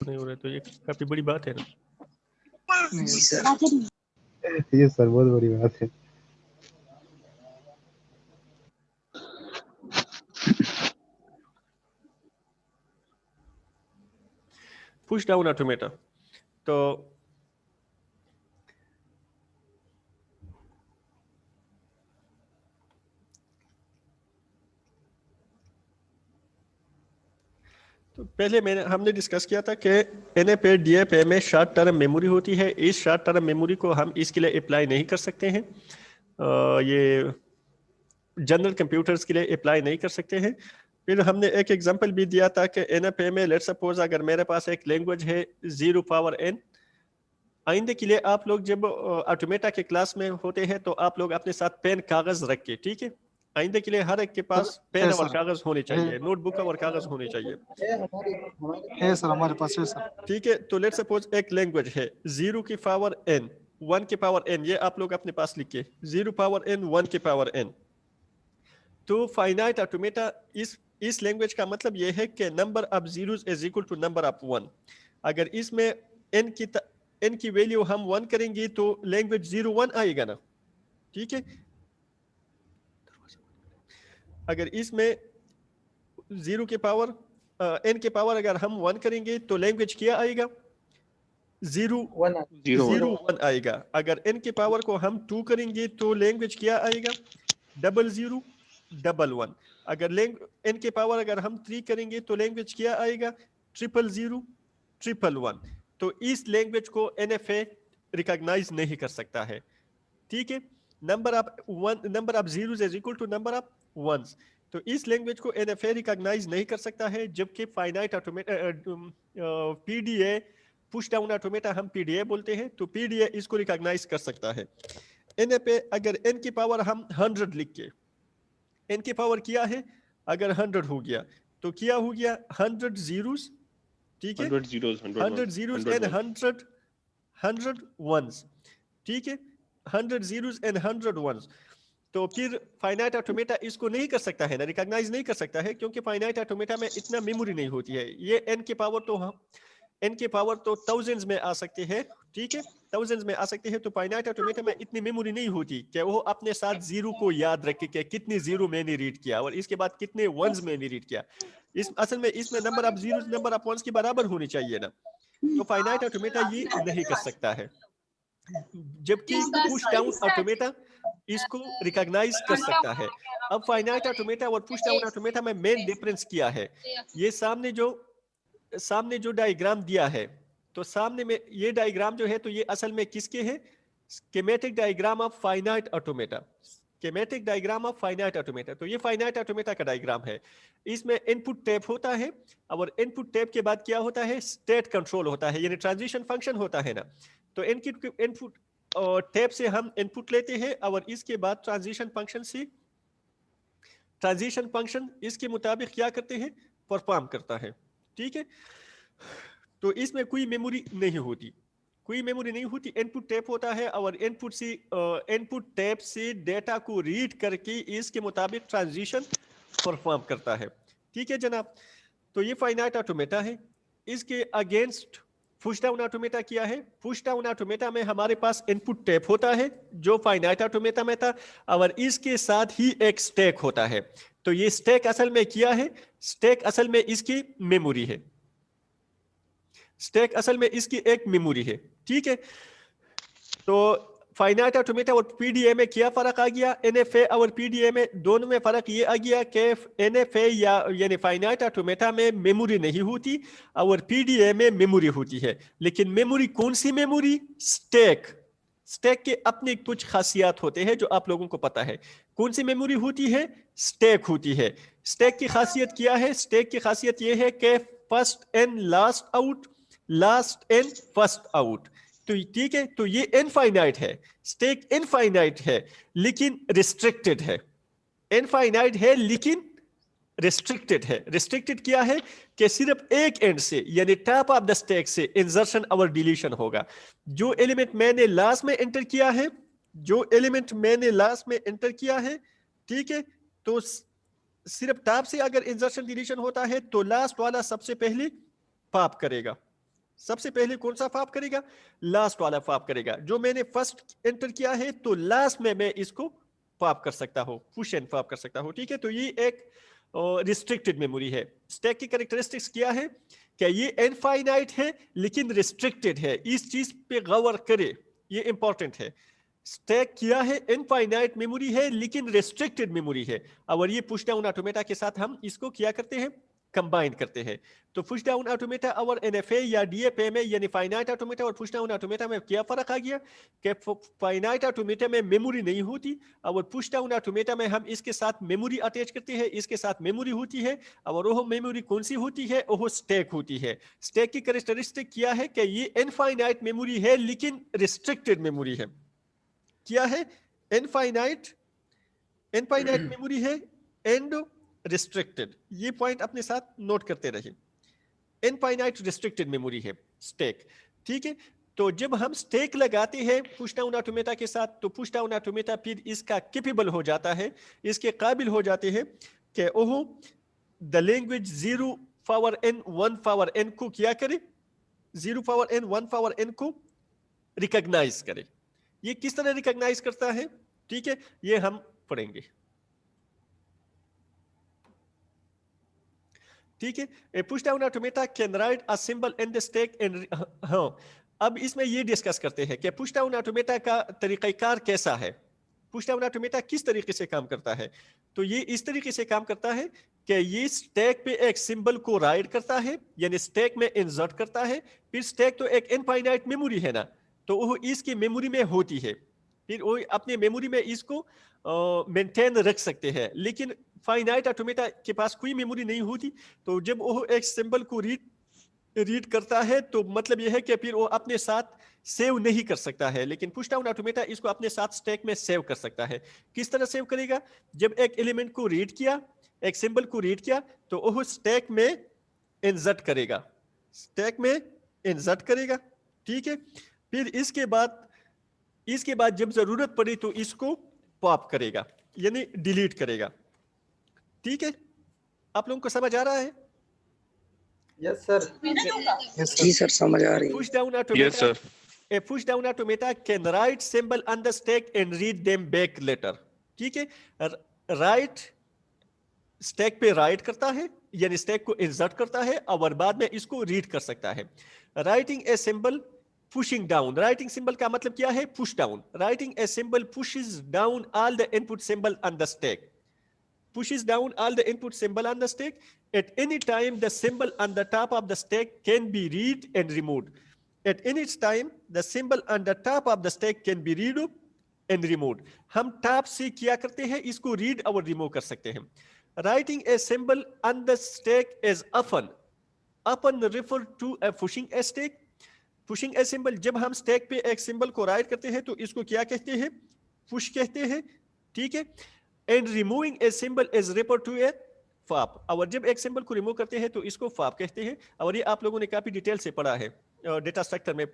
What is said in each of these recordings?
نہیں ہو رہا ہے تو یہ کافی بڑی بات ہے نا. یہ سر بہت بڑی بات ہے. Push down automata. تو پہلے ہم نے ڈسکس کیا تھا کہ این اے پہ ڈی اے پہ میں شارٹ ٹرم میموری ہوتی ہے. اس شارٹ ٹرم میموری کو ہم اس کے لیے اپلائی نہیں کر سکتے ہیں, یہ جنرل کمپیوٹرز کے لیے اپلائی نہیں کر سکتے ہیں. پھر ہم نے ایک ایگزامپل بھی دیا تھا کہ این اے پے میں لیٹ سپوز اگر میرے پاس ایک لینگویج ہے 0 پاور n, آئندے کے لیے آپ لوگ جب آٹومیٹا کے کلاس میں ہوتے ہیں تو آپ لوگ اپنے ساتھ پین کاغذ رکھ کے, ٹھیک ہے, آئندے کے لیے ہر ایک کے پاس پین اور کاغذ ہونے چاہیے, نوٹ بک اور کاغذ ہونے چاہیے. ہے سر ہمارے پاس ہے سر. ٹھیک ہے, تو لیٹ سپوز ایک لینگویج ہے 0 کی پاور n 1 کی پاور n, یہ آپ لوگ اپنے پاس لکھیں 0 پاور n 1 کی پاور n. تو فائنائٹ آٹومیٹا اس لینگویج کا مطلب یہ ہے کہ number of zeros is equal to number of 1. اگر اس میں n کی ویلیو ہم 1 کریں گے تو لینگویج 0 1 آئے گا نا, ٹھیک ہے. اگر اس میں 0 کے پاور n کے پاور اگر ہم 1 کریں گے تو لینگویج کیا آئے گا 0 1 آئے گا. اگر n کے پاور کو ہم 2 کریں گے تو لینگویج کیا آئے گا 0 0 1 1. اگر n کے پاور اگر ہم 3 کریں گے تو لینگویج کیا آئے گا 0 0 1 1. تو اس لینگویج کو این ایف اے ریکگنائز نہیں کر سکتا ہے, ٹھیک ہے. Number of zeros is equal to number of ones. تو اس لینگویج کو این ایف اے ریکگنائز نہیں کر سکتا ہے, جبکہ finite P D A push down automata ہم پی ڈی اے بولتے ہیں, تو پی ڈی اے اس کو ریکگنائز کر سکتا ہے. این اے پہ اگر n کی پاور ہم 100 لکھ کے, n کی پاور کیا ہے اگر 100 ہو گیا تو کیا ہو گیا 100 زیروز, ٹھیک ہے, 100 زیروز اینڈ 100 ونز, ٹھیک ہے, 100 زیروز اینڈ 100 ونز. تو پھر فائنائٹ آٹومیٹا اس کو نہیں کر سکتا ہے نا, ریکگنائز نہیں کر سکتا ہے, کیونکہ فائنائٹ آٹومیٹا میں اتنا میموری نہیں ہوتی ہے. یہ n کے پاور تو تھاؤزنڈز میں آ سکتے ہیں, ٹھیک ہے, تھاؤزنڈز میں آ سکتے ہیں. تو فائنائٹ آٹومیٹا میں اتنی میموری نہیں ہوتی کہ وہ اپنے ساتھ زیرو کو یاد رکھے کہ کتنی زیرو میں نے ریڈ کیا اور اس کے بعد کتنے ونز میں نے ریڈ کیا. اصل میں اس میں number of zeros number of ones کی برابر ہونی چاہیے نا. تو فائنائٹ آٹومیٹا یہ نہیں کر سکتا ہے, جبکہ پش ڈاؤن آٹومیٹا اس کو ریکگنائز کر سکتا ہے. اب فائنائٹ آٹومیٹا اور پش ڈاؤن آٹومیٹا میں مین ڈفرنس کیا ہے, یہ سامنے جو ڈائیگرام دیا ہے, تو سامنے میں یہ ڈائیگرام جو ہے تو یہ اصل میں کس کے ہے, schematic diagram of finite automata, schematic diagram of finite automata. تو یہ فائنائٹ آٹومیٹا کا ڈائیگرام ہے. اس میں ان پٹ ٹیپ ہوتا ہے, اور ان پٹ ٹیپ کے بعد کیا ہوتا ہے, اسٹیٹ کنٹرول ہوتا ہے, یعنی ٹرانزیشن فنکشن ہوتا ہے نا. تو ان پٹ ٹیپ سے ہم ان پٹ لیتے ہیں اور اس کے بعد ٹرانزیشن فنکشن اس کے مطابق کیا کرتے ہیں, پرفارم کرتا ہے, ٹھیک ہے. تو اس میں کوئی میموری نہیں ہوتی, ان پٹ ٹیپ ہوتا ہے اور ان پٹ ٹیپ سے ڈیٹا کو ریڈ کر کے اس کے مطابق ٹرانزیشن پرفارم کرتا ہے, ٹھیک ہے جناب. تو یہ فائنائٹ آٹومیٹا ہے. اس کے اگینسٹ پش ڈاؤن آٹومیٹا کیا ہے, پش ڈاؤن آٹومیٹا میں ہمارے پاس ان پٹ ٹیپ ہوتا ہے جو فائنائٹ آٹومیٹا میں تھا, اور اس کے ساتھ ہی ایک اسٹیک ہوتا ہے. تو یہ اسٹیک اصل میں کیا ہے, اسٹیک اصل میں اس کی میموری ہے, اسٹیک اصل میں اس کی ایک میموری ہے, ٹھیک ہے. تو فائنائٹ آٹومیٹا اور پی ڈی اے میں کیا فرق آ گیا, این ایف اے اور پی ڈی اے میں دونوں میں فرق یہ آ گیا کہ این ایف اے یعنی فائنائٹ آٹومیٹا میں میموری نہیں ہوتی اور پی ڈی اے میں میموری ہوتی ہے. لیکن میموری کون سی میموری, اسٹیک کے اپنے کچھ خاصیات ہوتے ہیں جو آپ لوگوں کو پتا ہے. کون سی میموری ہوتی ہے, اسٹیک ہوتی ہے. اسٹیک کی خاصیت کیا ہے, اسٹیک کی خاصیت یہ ہے کہ first in last out, last in first out. تو ٹھیک ہے, تو یہ انفائنائٹ ہے, اسٹیک انفائنائٹ ہے لیکن ریسٹرکٹڈ ہے, انفائنائٹ ہے لیکن ریسٹرکٹڈ ہے. ریسٹرکٹڈ کیا ہے کہ صرف ایک اینڈ سے یعنی ٹاپ آف دا اسٹیک سے انسرشن اور ڈیلیشن ہوگا. جو ایلیمنٹ میں نے لاسٹ میں انٹر کیا ہے, ٹھیک ہے, تو صرف ٹاپ سے اگر انسرشن ڈیلیشن ہوتا ہے تو لاسٹ والا سب سے پہلے پاپ کرے گا, سب سے پہلے کون سا فاپ کرے گا؟ لاسٹ والا فاپ کرے گا. جو میں نے فرسٹ انٹر کیا ہے تو لاسٹ میں اس کو فاپ کر سکتا ہوں, پش اینڈ فاپ کر سکتا ہوں. ٹھیک ہے, تو یہ ایک ریسٹرکٹڈ میموری ہے. اسٹیک کی کریکٹرسٹکس کیا ہے کہ یہ انفائنائٹ ہے لیکن ریسٹرکٹڈ ہے. اس چیز پہ غور کرے, یہ امپورٹنٹ ہے. اسٹیک کیا ہے انفائنائٹ میموری ہے لیکن ریسٹرکٹڈ میموری ہے. اور یہ پش ڈاؤن آٹومیٹا کے ساتھ ہم اس کو کیا کرتے ہیں, کمبائن کرتے ہیں. تو پش ڈاؤن آٹومیٹا اور این ایف اے یا ڈی ایف اے میں یعنی فائنائٹ آٹومیٹا اور پش ڈاؤن آٹومیٹا میں کیا فرق آ گیا کہ فائنائٹ آٹومیٹا میں میموری نہیں ہوتی اور پش ڈاؤن آٹومیٹا میں ہم اس کے ساتھ میموری اٹیچ کرتے ہیں, اس کے ساتھ میموری ہوتی ہے. اور وہ میموری کون سی ہوتی ہے؟ وہ اسٹیک ہوتی ہے. اسٹیک کی کریکٹرسٹک کیا ہے کہ یہ انفائنائٹ میموری ہے لیکن ریسٹرکٹڈ میموری ہے. کیا ہے؟ انفائنائٹ میموری ہے اینڈ ریسٹرکٹڈ. یہ پوائنٹ اپنے ساتھ نوٹ کرتے رہے. انفائنائٹ ریسٹرکٹڈ میموری ہے اسٹیک. ٹھیک ہے, تو جب ہم اسٹیک لگاتے ہیں پش ڈاؤن آٹومیٹا کے ساتھ تو پش ڈاؤن آٹومیٹا پھر اس کا کیپیبل ہو جاتا ہے, اس کے قابل ہو جاتے ہیں کہ وہ the language 0 power n 1 power n کو کیا کرے, 0 پاور n 1 پاور n کو ریکگنائز کرے. یہ کس طرح ریکگنائز کرتا ہے؟ ٹھیک ہے, یہ ہم پڑھیں گے. ٹھیک ہے, push down automata can write a symbol in the stack and. ہاں, اب اس میں یہ ڈسکس کرتے ہیں کہ پش ڈاؤن آٹومیٹا کا طریقہ کار کیسا ہے, پش ڈاؤن آٹومیٹا کس طریقے سے کام کرتا ہے. تو یہ اس طریقے سے کام کرتا ہے کہ یہ اسٹیک پہ ایک سمبل کو رائٹ کرتا ہے یعنی اسٹیک میں انسرٹ کرتا ہے. پھر اسٹیک تو ایک انفائنائٹ میموری ہے نا, تو وہ اس کی میموری میں ہوتی ہے. پھر وہ اپنے میموری میں اس کو مینٹین رکھ سکتے ہیں. لیکن فائنائٹ آٹومیٹا کے پاس کوئی میموری نہیں ہوتی, تو جب وہ ایک سمبل کو ریڈ کرتا ہے تو مطلب یہ ہے کہ پھر وہ اپنے ساتھ سیو نہیں کر سکتا ہے. لیکن پش ڈاؤن آٹومیٹا اس کو اپنے ساتھ اسٹیک میں سیو کر سکتا ہے. کس طرح سیو کرے گا؟ جب ایک ایلیمنٹ کو ریڈ کیا, ایک سمبل کو ریڈ کیا, تو وہ اسٹیک میں انسرٹ کرے گا, اسٹیک میں انسرٹ کرے گا. ٹھیک ہے, پھر اس کے بعد جب ضرورت پڑی تو اس کو پاپ کرے گا یعنی ڈیلیٹ کرے گا. ٹھیک ہے, آپ لوگوں کو سمجھ آ رہا ہے؟ یس سر. جی سر سمجھ آ رہی push down automata A push down automata can write symbol on the stack and read them back later. ٹھیک ہے, write stack پہ write کرتا ہے یعنی stack کو insert کرتا ہے اور بعد میں اس کو read کر سکتا ہے. Writing a symbol pushing down. Writing symbol کا مطلب کیا ہے؟ push down. Writing a symbol pushes down all the input symbol on the stack. Pushes down all the input symbol on the stack. At any time the symbol on the top of the stack can be read and removed. At any time the symbol on the top of the stack can be read and removed. ہم top سے کیا کرتے ہیں, اس کو red اور remove کر سکتے ہیں. Writing a symbol on the stack is often referred to a pushing a stack. Pushing a symbol, جب ہم اسٹیک پہ ایک سمبل کو رائٹ کرتے ہیں تو اس کو کیا کہتے ہیں؟ پش کہتے ہیں. ٹھیک ہے, and removing a symbol is referred to a fop. اور جب ایک سمبل کو ریموو کرتے ہیں تو اس کو فاپ کہتے ہیں. اور یہ آپ لوگوں نے کافی ڈیٹیل سے پڑھا ہے ڈیٹا اسٹرکچر میں,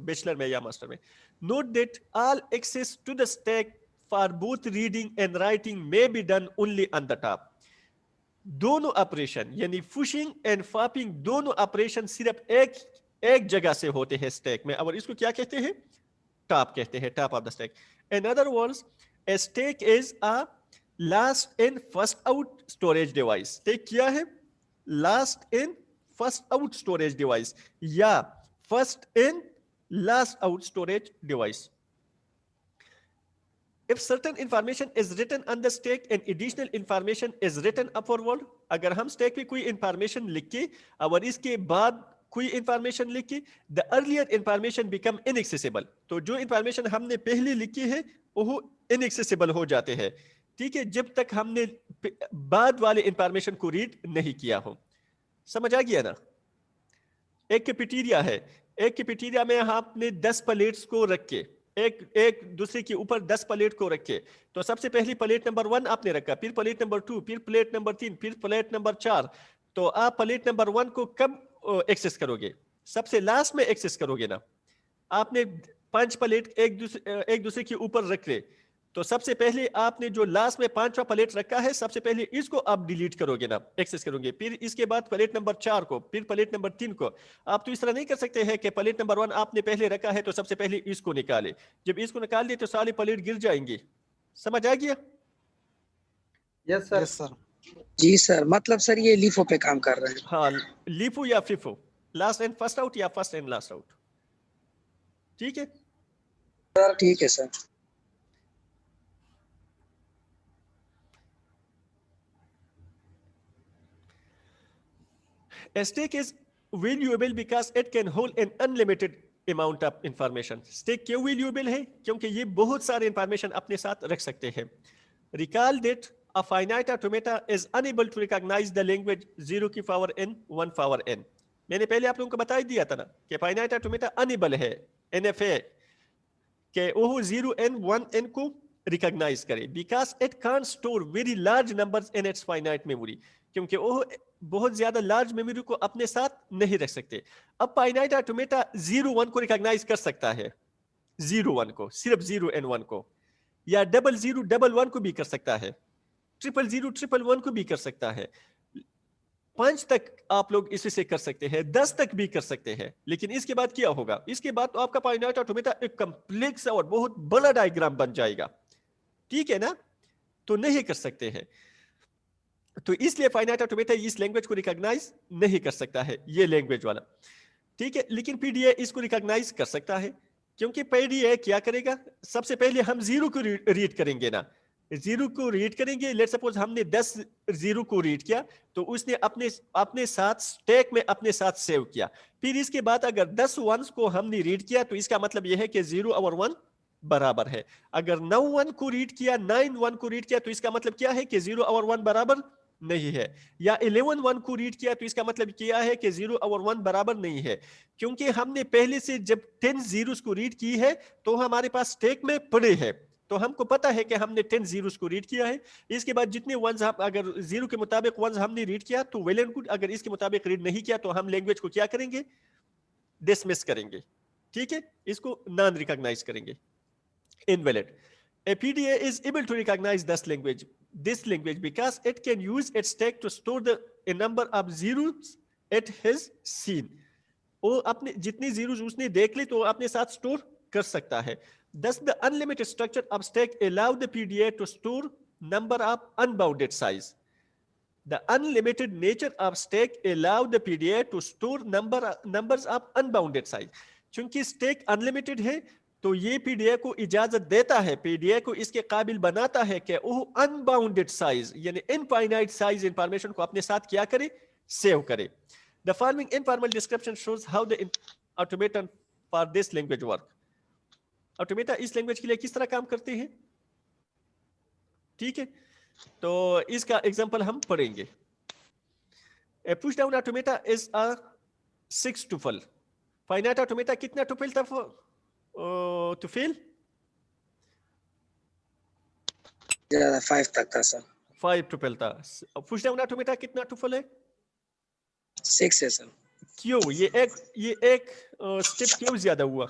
بیچلر میں یا ماسٹر میں. Note that all access to the stack for both reading and writing may be done only on the top. دونوں آپریشن یعنی pushing and fopping دونوں آپریشن صرف ایک جگہ سے ہوتے ہیں اسٹیک میں, اور اس کو کیا کہتے ہیں؟ ٹاپ کہتے ہیں, top of the stack. In other words, a stack is a last in first out storage device. Stack کیا ہے؟ last in first out storage device یا first in last out storage device. If certain information is written on the stack and additional information is written upward, اگر ہم stack پہ کوئی information لکھ کے اور اس کے بعد کوئی انفارمیشن لکھ کے, the earlier information become inaccessible. تو جو انفارمیشن ہم نے پہلے لکھی ہے وہ inaccessible ہو جاتے ہیں. ٹھیک ہے, جب تک ہم نے بعد والے انفارمیشن کو ریڈ نہیں کیا ہو. سمجھ آ گیا نا؟ ایک کیفیٹیریا ہے, ایک کیفیٹیریا میں آپ نے 10 پلیٹس کو رکھ کے ایک دوسرے کے اوپر 10 پلیٹ کو رکھے, تو سب سے پہلی پلیٹ نمبر 1 آپ نے رکھا, پھر پلیٹ نمبر 2, پھر پلیٹ نمبر 3, پھر پلیٹ نمبر 4. تو آپ پلیٹ نمبر 1 کو کب ایکسس کرو گے؟ سب سے لاسٹ میں ایکسس کرو گے نا. آپ نے 5 پلیٹ ایک دوسرے کے اوپر رکھ لے, تو سب سے پہلے آپ نے جو لاسٹ میں 5واں پلیٹ رکھا ہے سب سے پہلے اس کو آپ ڈیلیٹ کرو گے نا، ایکسس کرو گے، پھر اس کے بعد پلیٹ نمبر 4 کو، پھر پلیٹ نمبر 3 کو. آپ تو اس طرح نہیں کر سکتے ہیں کہ پلیٹ نمبر 1 آپ نے پہلے رکھا ہے تو سب سے پہلے اس کو نکالے، جب اس کو نکال دے تو سارے پلیٹ گر جائیں گے. سمجھ آ گیا؟ یس سر. جی سر، مطلب سر یہ لیفو پہ کام کر رہے ہیں. ہاں، لیفو یا FIFO, last and first out یا فرسٹ اینڈ لاسٹ آؤٹ. ٹھیک ہے ٹھیک ہے سر. A stack is valuable because it can hold an unlimited amount of information. Stack क्यों valuable ہے؟ کیونکہ یہ بہت سارے انفارمیشن اپنے ساتھ رکھ سکتے ہیں. Recall that a finite automata is unable to recognize the language 0 کی power n 1 power n. میں نے پہلے آپ لوگوں کو بتا ہی دیا تھا نا کہ finite automata unable ہے NFA کہ وہ 0 n 1 n کو recognize کرے because it can't store very large numbers in its finite memory. کیونکہ وہ بہت زیادہ لارج میموری کو اپنے ساتھ نہیں رکھ سکتے. اب فائنائٹ آٹومیٹا 0 1 کو ریکگنائز کر سکتا ہے، 0 1 کو، صرف 0 n 1 کو، یا 0 0 1 1 کو بھی کر سکتا ہے، 0 0 1 1 کو بھی کر سکتا ہے، 5 تک آپ لوگ اس سے کر سکتے ہیں، 10 تک بھی کر سکتے ہیں. لیکن اس کے بعد کیا ہوگا؟ اس کے بعد تو آپ کا فائنائٹ آٹومیٹا ایک کمپلیکس اور بہت بڑا ڈائیگرام بن جائے گا. ٹھیک ہے نا؟ تو نہیں کر سکتے ہیں. تو اس لیے فائنائٹ آٹومیٹا اس لینگویج کو ریکگنائز نہیں کر سکتا ہے، یہ لینگویج والا. ٹھیک ہے، لیکن پی ڈی اے اس کو ریکگنائز کر سکتا ہے. کیونکہ پی ڈی اے کیا کرے گا؟ سب سے پہلے ہم 0 کو ریڈ کریں گے نا، 0 کو ریڈ کریں گے. لیٹ سپوز ہم نے 10 0 کو ریڈ کیا تو اس نے اپنے ساتھ اسٹیک میں اپنے ساتھ سیو کیا. پھر اس کے بعد اگر 10 1 کو ہم نے ریڈ کیا تو اس کا مطلب یہ ہے کہ 0 اور 1 برابر ہے. اگر 9 1 کو ریڈ کیا، 9 1 کو ریڈ کیا تو اس کا مطلب کیا ہے کہ 0 اور 1 برابر نہیں ہے. یا 11 1 کو ریڈ کیا تو اس کا مطلب کیا ہے کہ 0 اور 1 برابر نہیں ہے. کیونکہ ہم نے پہلے سے جب 10 zeros کو ریڈ کی ہے تو ہمارے پاس اسٹیک میں پڑے ہیں، تو ہم کو پتا ہے کہ ہم نے 10 zeros کو ریڈ کیا ہے. اس کے بعد جتنے ونز اگر 0 کے مطابق ونز ہم نے ریڈ کیا تو ویل اینڈ گڈ. اگر اس کے مطابق ریڈ نہیں کیا تو ہم لینگویج کو کیا کریں گے؟ ڈسمس کریں گے. ٹھیک ہے، اس کو نان ریکگنائز کریں گے، invalid. A PDA is able to recognize this language because it can use its stack to store a number of zeros it has seen. وہ اپنے جتنی zeros اس نے دیکھ لی تو اپنے ساتھ store کر سکتا ہے. Thus the unlimited structure of stack allow the PDA to store number of unbounded size. The unlimited nature of stack allow the PDA to store numbers of unbounded size. چونکہ stack unlimited ہے تو یہ پی D اے کو اجازت دیتا ہے، پی D اے کو اس کے قابل بناتا ہے کہ وہ ان باؤنڈیڈ سائز یعنی انفائنائٹ سائز انفارمیشن کو اپنے ساتھ کیا کرے؟ سیو کرے. The following informal description shows how the automata for this language work. Automata اس لینگویج کے لیے کس طرح کام کرتے ہیں؟ ٹھیک ہے، تو اس کا ایگزامپل ہم پڑھیں گے. A push down automata is a 6 tuple. Finite automata کتنا ٹپل تھا to fill؟ 5 تک تھا سر. 5 ٹپل تھا. پش ڈاؤن آٹومیٹا کتنا ٹپل ہے؟ 6 ہے سر. کیوں یہ ایک سٹیپ کیوں زیادہ ہوا؟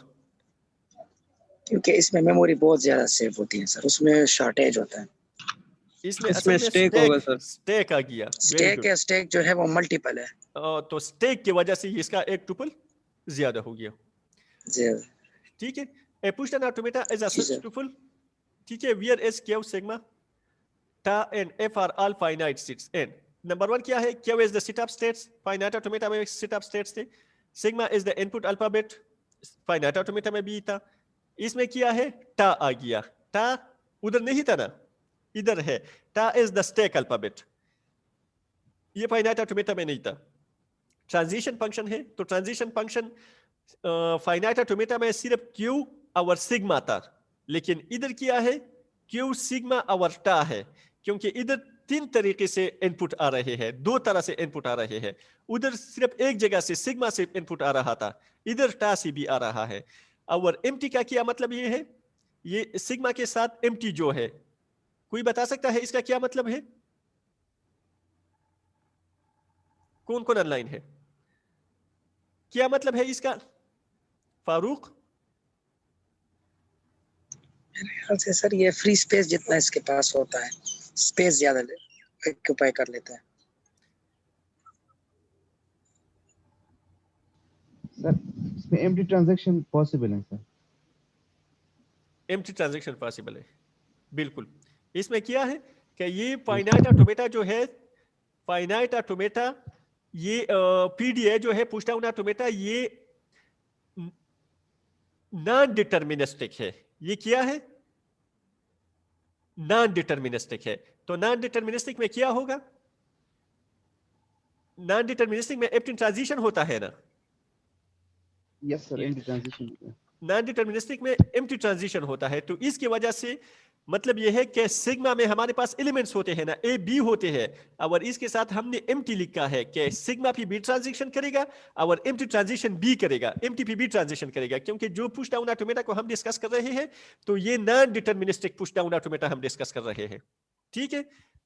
کیونکہ اس میں میموری بہت زیادہ سیو ہوتی ہے سر، اس میں شارٹیج ہوتا ہے. اس میں اصل میں سٹیک آ گیا. سٹیک جو ہے وہ ملٹیپل ہے، تو سٹیک کی وجہ سے اس کا ایک ٹپل زیادہ ہو گیا. ٹھیک ہے. A push down automata is a 6 tuple. ٹھیک ہے. Where S, Q, sigma, ta and F are all finite states. And number 1 کیا ہے؟ Q is the set of states. Finite automata میں set of states تھے. Sigma is the input alphabet. Finite automata میں بھی تھا. اس میں کیا ہے؟ ta آ گیا. ta ادھر نہیں تھا نا، ادھر ہے. ta is the stack alphabet. یہ finite automata میں نہیں تھا. ٹرانزیشن فنکشن ہے تو ٹرانزیشن فنکشن فائنائٹ آٹومیٹا میں صرف کیو اور سگما تھا، لیکن ادھر کیا ہے؟ کیو سگما اور ٹا ہے. کیونکہ ادھر 3 طریقے سے ان پٹ آ رہے ہیں، 2 طرح سے ان پٹ آ رہے ہیں. ادھر صرف ایک جگہ سے سگما سے ان پٹ آ رہا تھا، ادھر ٹا سے بھی آ رہا ہے. اور ایمٹی کا کیا مطلب یہ ہے؟ یہ سگما کے ساتھ ایمٹی جو ہے، کوئی بتا سکتا ہے اس کا کیا مطلب ہے؟ کون کون آن لائن ہے؟ کیا مطلب ہے اس کا؟ فاروق मेरे ख्याल से सर ये फ्री स्पेस जितना इसके पास होता है, स्पेस ज्यादा ऑक्यूपाई कर लेता है। सर इसमें एम्प्टी ट्रांजैक्शन पॉसिबल है सर? एम्प्टी ट्रांजैक्शन पॉसिबल है, बिल्कुल। इसमें क्या है कि ये फाइनाइट ऑटोमेटा जो है, फाइनाइट ऑटोमेटा, ये पीडीए जो है, पुश डाउन ऑटोमेटा, ये नॉन डिटर्मिनिस्टिक है। ये क्या है? नॉन डिटर्मिनिस्टिक है। तो नॉन डिटर्मिनिस्टिक में क्या होगा? नॉन डिटर्मिनिस्टिक में एम्प्टी ट्रांजिशन होता है ना? Yes sir, empty transition. Non deterministic में एम्प्टी ट्रांजिशन होता है। तो इसकी वजह से मतलब यह है कि सिग्मा में हमारे पास एलिमेंट्स होते हैं ना, ए बी होते हैं, और इसके साथ हमने एम्प्टी लिखा है कि सिग्मा पी बी ट्रांजिशन करेगा और एम्प्टी ट्रांजिशन बी करेगा, एम्प्टी पी बी ट्रांजिशन करेगा। क्योंकि जो पुश डाउन ऑटोमेटा को हम डिस्कस कर रहे हैं, तो ये non deterministic push down automata हम डिस्कस कर रहे हैं, ठीक है।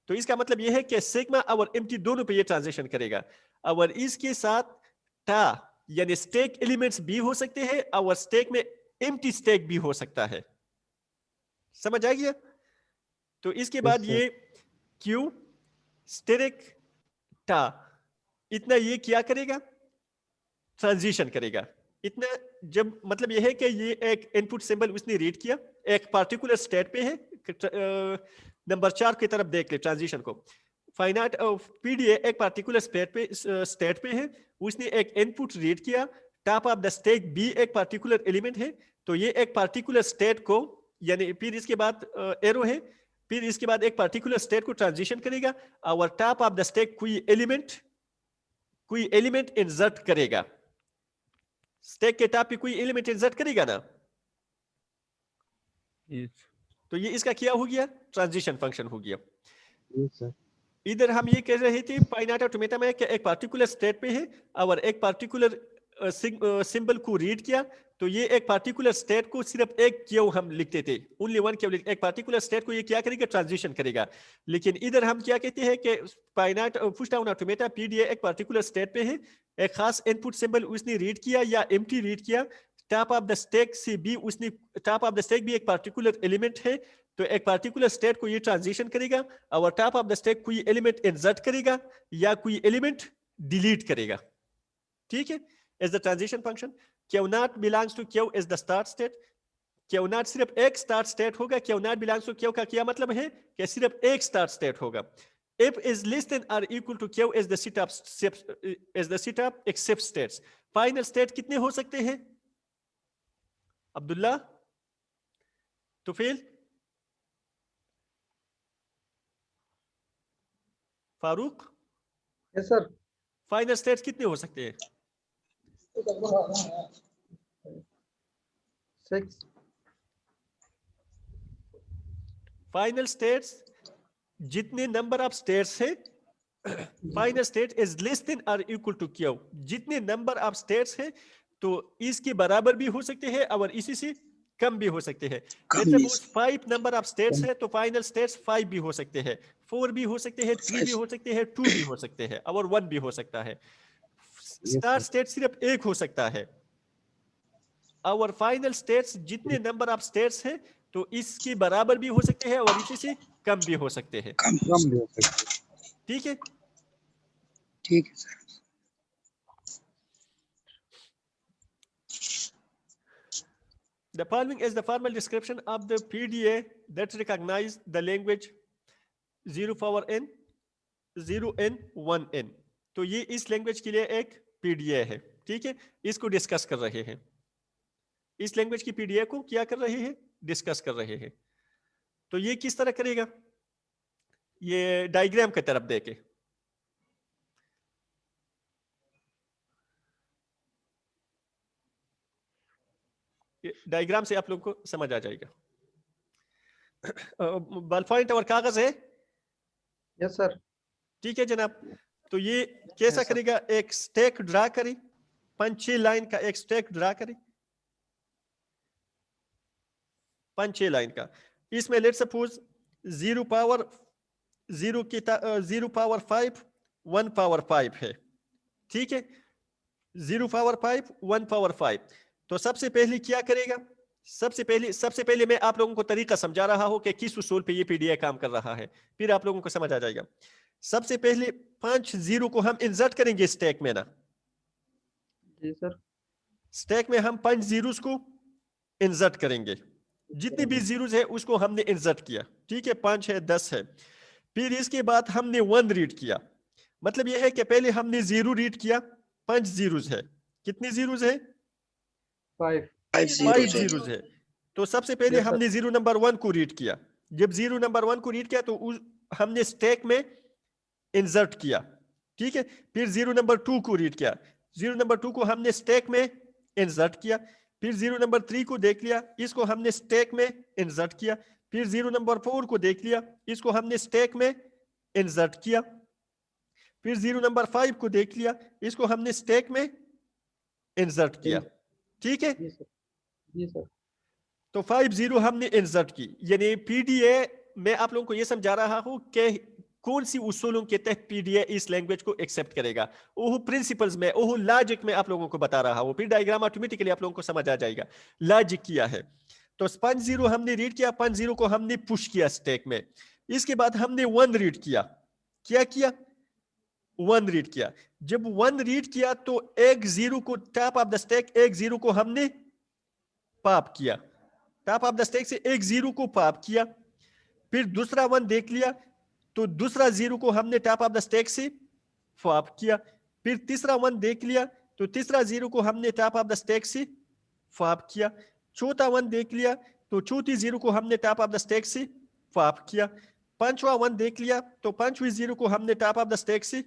तो इसका मतलब यह है कि सिग्मा और एम्प्टी दोनों पे ये ट्रांजिशन करेगा, और इसके साथ टा यानी स्टैक एलिमेंट्स भी हो सकते हैं, और स्टैक में एम्प्टी स्टैक भी हो सकता है। समझ आ गया? तो इसके बाद ये क्यू स्टेरिक टा, इतना ये क्या करेगा? ट्रांजिशन करेगा। इतना जब मतलब ये है कि ये एक इनपुट सिंबल उसने रीड किया, एक पार्टिकुलर स्टेट पे है, नंबर 4 की तरफ देख ले ट्रांजिशन को। फाइनाइट पीडीए एक पार्टिकुलर स्टेट पे है, उसने एक इनपुट रीड किया, टॉप ऑफ द स्टैक बी एक पार्टिकुलर एलिमेंट है, तो ये एक पार्टिकुलर स्टेट को, यानी फिर इसके बाद एरो है, फिर इसके बाद एक पार्टिकुलर स्टेट को ट्रांजिशन करेगा, और टॉप ऑफ द स्टैक कोई एलिमेंट इंसर्ट करेगा। स्टैक के टॉप पे कोई एलिमेंट इंसर्ट करेगा ना? तो ये इसका क्या हो गया? ट्रांजिशन फंक्शन हो गया। सर इधर हम ये कह रहे थे फाइनाइट ऑटोमेटा में कि एक पार्टिकुलर स्टेट पे है और एक पार्टिकुलर सिंबल को रीड किया, तो ये एक पार्टिकुलर स्टेट को सिर्फ एक क्यू हम लिखते थे, ओनली वन क्यू। एक पार्टिकुलर स्टेट को ये क्या करेगा? ट्रांजिशन करेगा। लेकिन इधर हम क्या कहते हैं कि finite push down automata PDA एक पार्टिकुलर स्टेट पे है, एक खास इनपुट सिंबल उसने रीड किया या एम्प्टी रीड किया, टॉप ऑफ द स्टैक से भी उसने, टॉप ऑफ द स्टैक भी एक पार्टिकुलर एलिमेंट है, तो एक पार्टिकुलर स्टेट को ये ट्रांजिशन करेगा, और टॉप ऑफ द स्टैक कोई एलिमेंट इंसर्ट करेगा या कोई एलिमेंट डिलीट करेगा, ठीक है। Is the transition function. Q naught belongs to q is the start state. Q naught सिर्फ एक स्टार्ट स्टेट होगा। Q naught belongs to q का क्या मतलब है? कि सिर्फ एक स्टार्ट स्टेट होगा। If is less than or equal to Q is the set of except states. Final state कितने हो सकते हैं? Abdullah, Tufail, Farooq? Yes sir. Final states कितने हो सकते हैं? 6। फाइनल स्टेट्स जितने नंबर ऑफ स्टेट्स है, final state is less than और इक्वल टू क्यू, जितने नंबर ऑफ स्टेट्स है तो इसके बराबर भी हो सकते हैं और इसी से कम भी हो सकते हैं। Let's suppose 5 number of states है, तो फाइनल स्टेट्स 5 भी हो सकते हैं, 4 भी हो सकते हैं, 3 भी हो सकते हैं, 2 भी हो सकते हैं, और 1 भी हो सकता है। स्टार्ट स्टेट सिर्फ एक हो सकता है। और फाइनल स्टेट्स जितने नंबर ऑफ स्टेट्स है तो इसके बराबर भी हो सकते हैं और इसी से कम भी हो सकते हैं। कम भी हो सकते हैं। ठीक है, ठीक है sir. The following is the formal description of the PDA that recognize the language 0 power n, 0n, 1n. तो ये इस लैंग्वेज के लिए एक PDA है, ठीक है, इसको डिस्कस कर रहे हैं। इस लैंग्वेज की PDA को क्या कर रहे हैं? डिस्कस कर रहे हैं। तो ये किस तरह करेगा? ये डायग्राम की तरफ देखे। डायग्राम से आप लोग को समझ आ जाएगा। बॉल पॉइंट और कागज है? Yes sir. ठीक है जनाब। तो ये कैसा करेगा? एक स्टैक ड्रा करें, 5-6 लाइन का एक स्टैक ड्रा करें, 5-6 लाइन का। इसमें लेट्स सपोज 0 पावर 5 1 पावर 5 है, ठीक है। 0 पावर 5 1 पावर 5। तो सबसे पहले क्या करेगा? सबसे पहले मैं आप लोगों को तरीका समझा रहा हूं कि किस उसूल पे ये पीडीए काम कर रहा है, फिर आप लोगों को समझ आ जाएगा। सबसे पहले 5 0 को हम इंसर्ट करेंगे स्टैक में ना। जी सर। स्टैक में हम 5 zeros को इंसर्ट करेंगे, जितनी भी zeros है उसको हमने इंसर्ट किया, ठीक है, 5 है 10 है। फिर इसके बाद हमने 1 रीड किया, मतलब यह है कि पहले हमने 0 रीड किया, 5 zeros है, कितनी zeros है? 5 5 zeros है। तो सबसे पहले Yes, sir. हमने 0 नंबर 1 को रीड किया, जब 0 नंबर 1 को रीड किया तो हमने स्टैक में इंसर्ट किया, ठीक है। फिर 0 नंबर 2 को रीड किया, 0 नंबर 2 को हमने स्टैक में इंसर्ट किया। फिर 0 नंबर 3 को देख लिया, इसको हमने स्टैक में इंसर्ट किया। फिर 0 नंबर 4 को देख लिया, इसको हमने स्टैक में इंसर्ट किया। फिर 0 नंबर 5 को देख लिया, इसको हमने स्टैक में इंसर्ट किया, ठीक है। जी सर। जी सर। तो 5 0 हमने इंसर्ट की, यानी पीडीए मैं आप लोगों को यह समझा रहा हूं कि कौन सी उसूलों के तहत पीडीए इस लैंग्वेज को एक्सेप्ट करेगा, वो प्रिंसिपल्स में, वो लॉजिक में आप लोगों को बता रहा हूं, फिर डायग्राम ऑटोमेटिकली आप लोगों को समझ आ जाएगा लॉजिक किया है। तो 5 0 हमने रीड किया, 5 0 को हमने पुश किया स्टैक में। इसके बाद हमने 1 रीड किया, क्या किया? 1 रीड किया। जब 1 रीड किया तो एक 0 को टॉप ऑफ द स्टैक, एक 0 को हमने पॉप किया, टॉप ऑफ द स्टैक से एक 0 को पॉप किया। फिर दूसरा 1 देख लिया तो दूसरा 0 को हमने टॉप ऑफ द स्टैक से पॉप किया। फिर तीसरा 1 देख लिया तो तीसरा 0 को हमने टॉप ऑफ द स्टैक से पॉप किया। चौथा 1 देख लिया तो चौथी 0 को हमने टॉप ऑफ द स्टैक से पॉप किया। पांचवा 1 देख लिया तो पांचवी 0 को हमने टॉप ऑफ द स्टैक से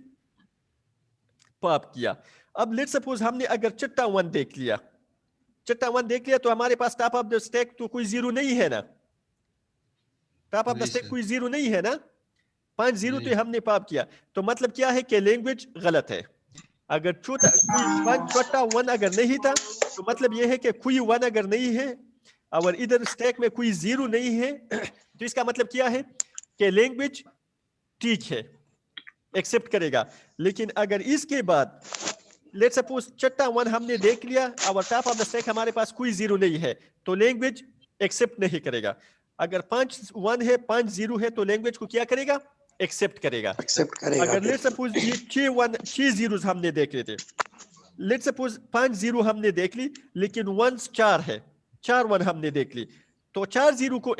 पॉप किया। अब लेट्स सपोज हमने अगर छठा 1 देख लिया, छठा 1 देख लिया तो हमारे पास टॉप ऑफ द स्टैक तो कोई 0 नहीं है ना, टॉप ऑफ द स्टैक कोई 0 नहीं है ना, 5 0 तो हमने पॉप किया। तो मतलब क्या है कि लैंग्वेज गलत है। अगर छोटा वन अगर नहीं था तो मतलब यह है कि कोई 1 अगर नहीं है और इधर स्टैक में कोई 0 नहीं है तो इसका मतलब क्या है कि लैंग्वेज ठीक है, एक्सेप्ट करेगा। लेकिन अगर इसके बाद लेट्स सपोज छठा 1 हमने देख लिया और टॉप ऑफ द स्टैक हमारे पास कोई 0 नहीं है तो लैंग्वेज एक्सेप्ट नहीं करेगा। अगर 5 1 है 5 0 है तो लैंग्वेज को क्या करेगा? एक्सेप्ट करेगा। अगर लेट्स सपोज ये 6 zeros हमने देख लेते, लेट्स सपोज 5 0 हमने देख ली लेकिन 1 4 है, 4 1 हमने देख ली तो 4 0 को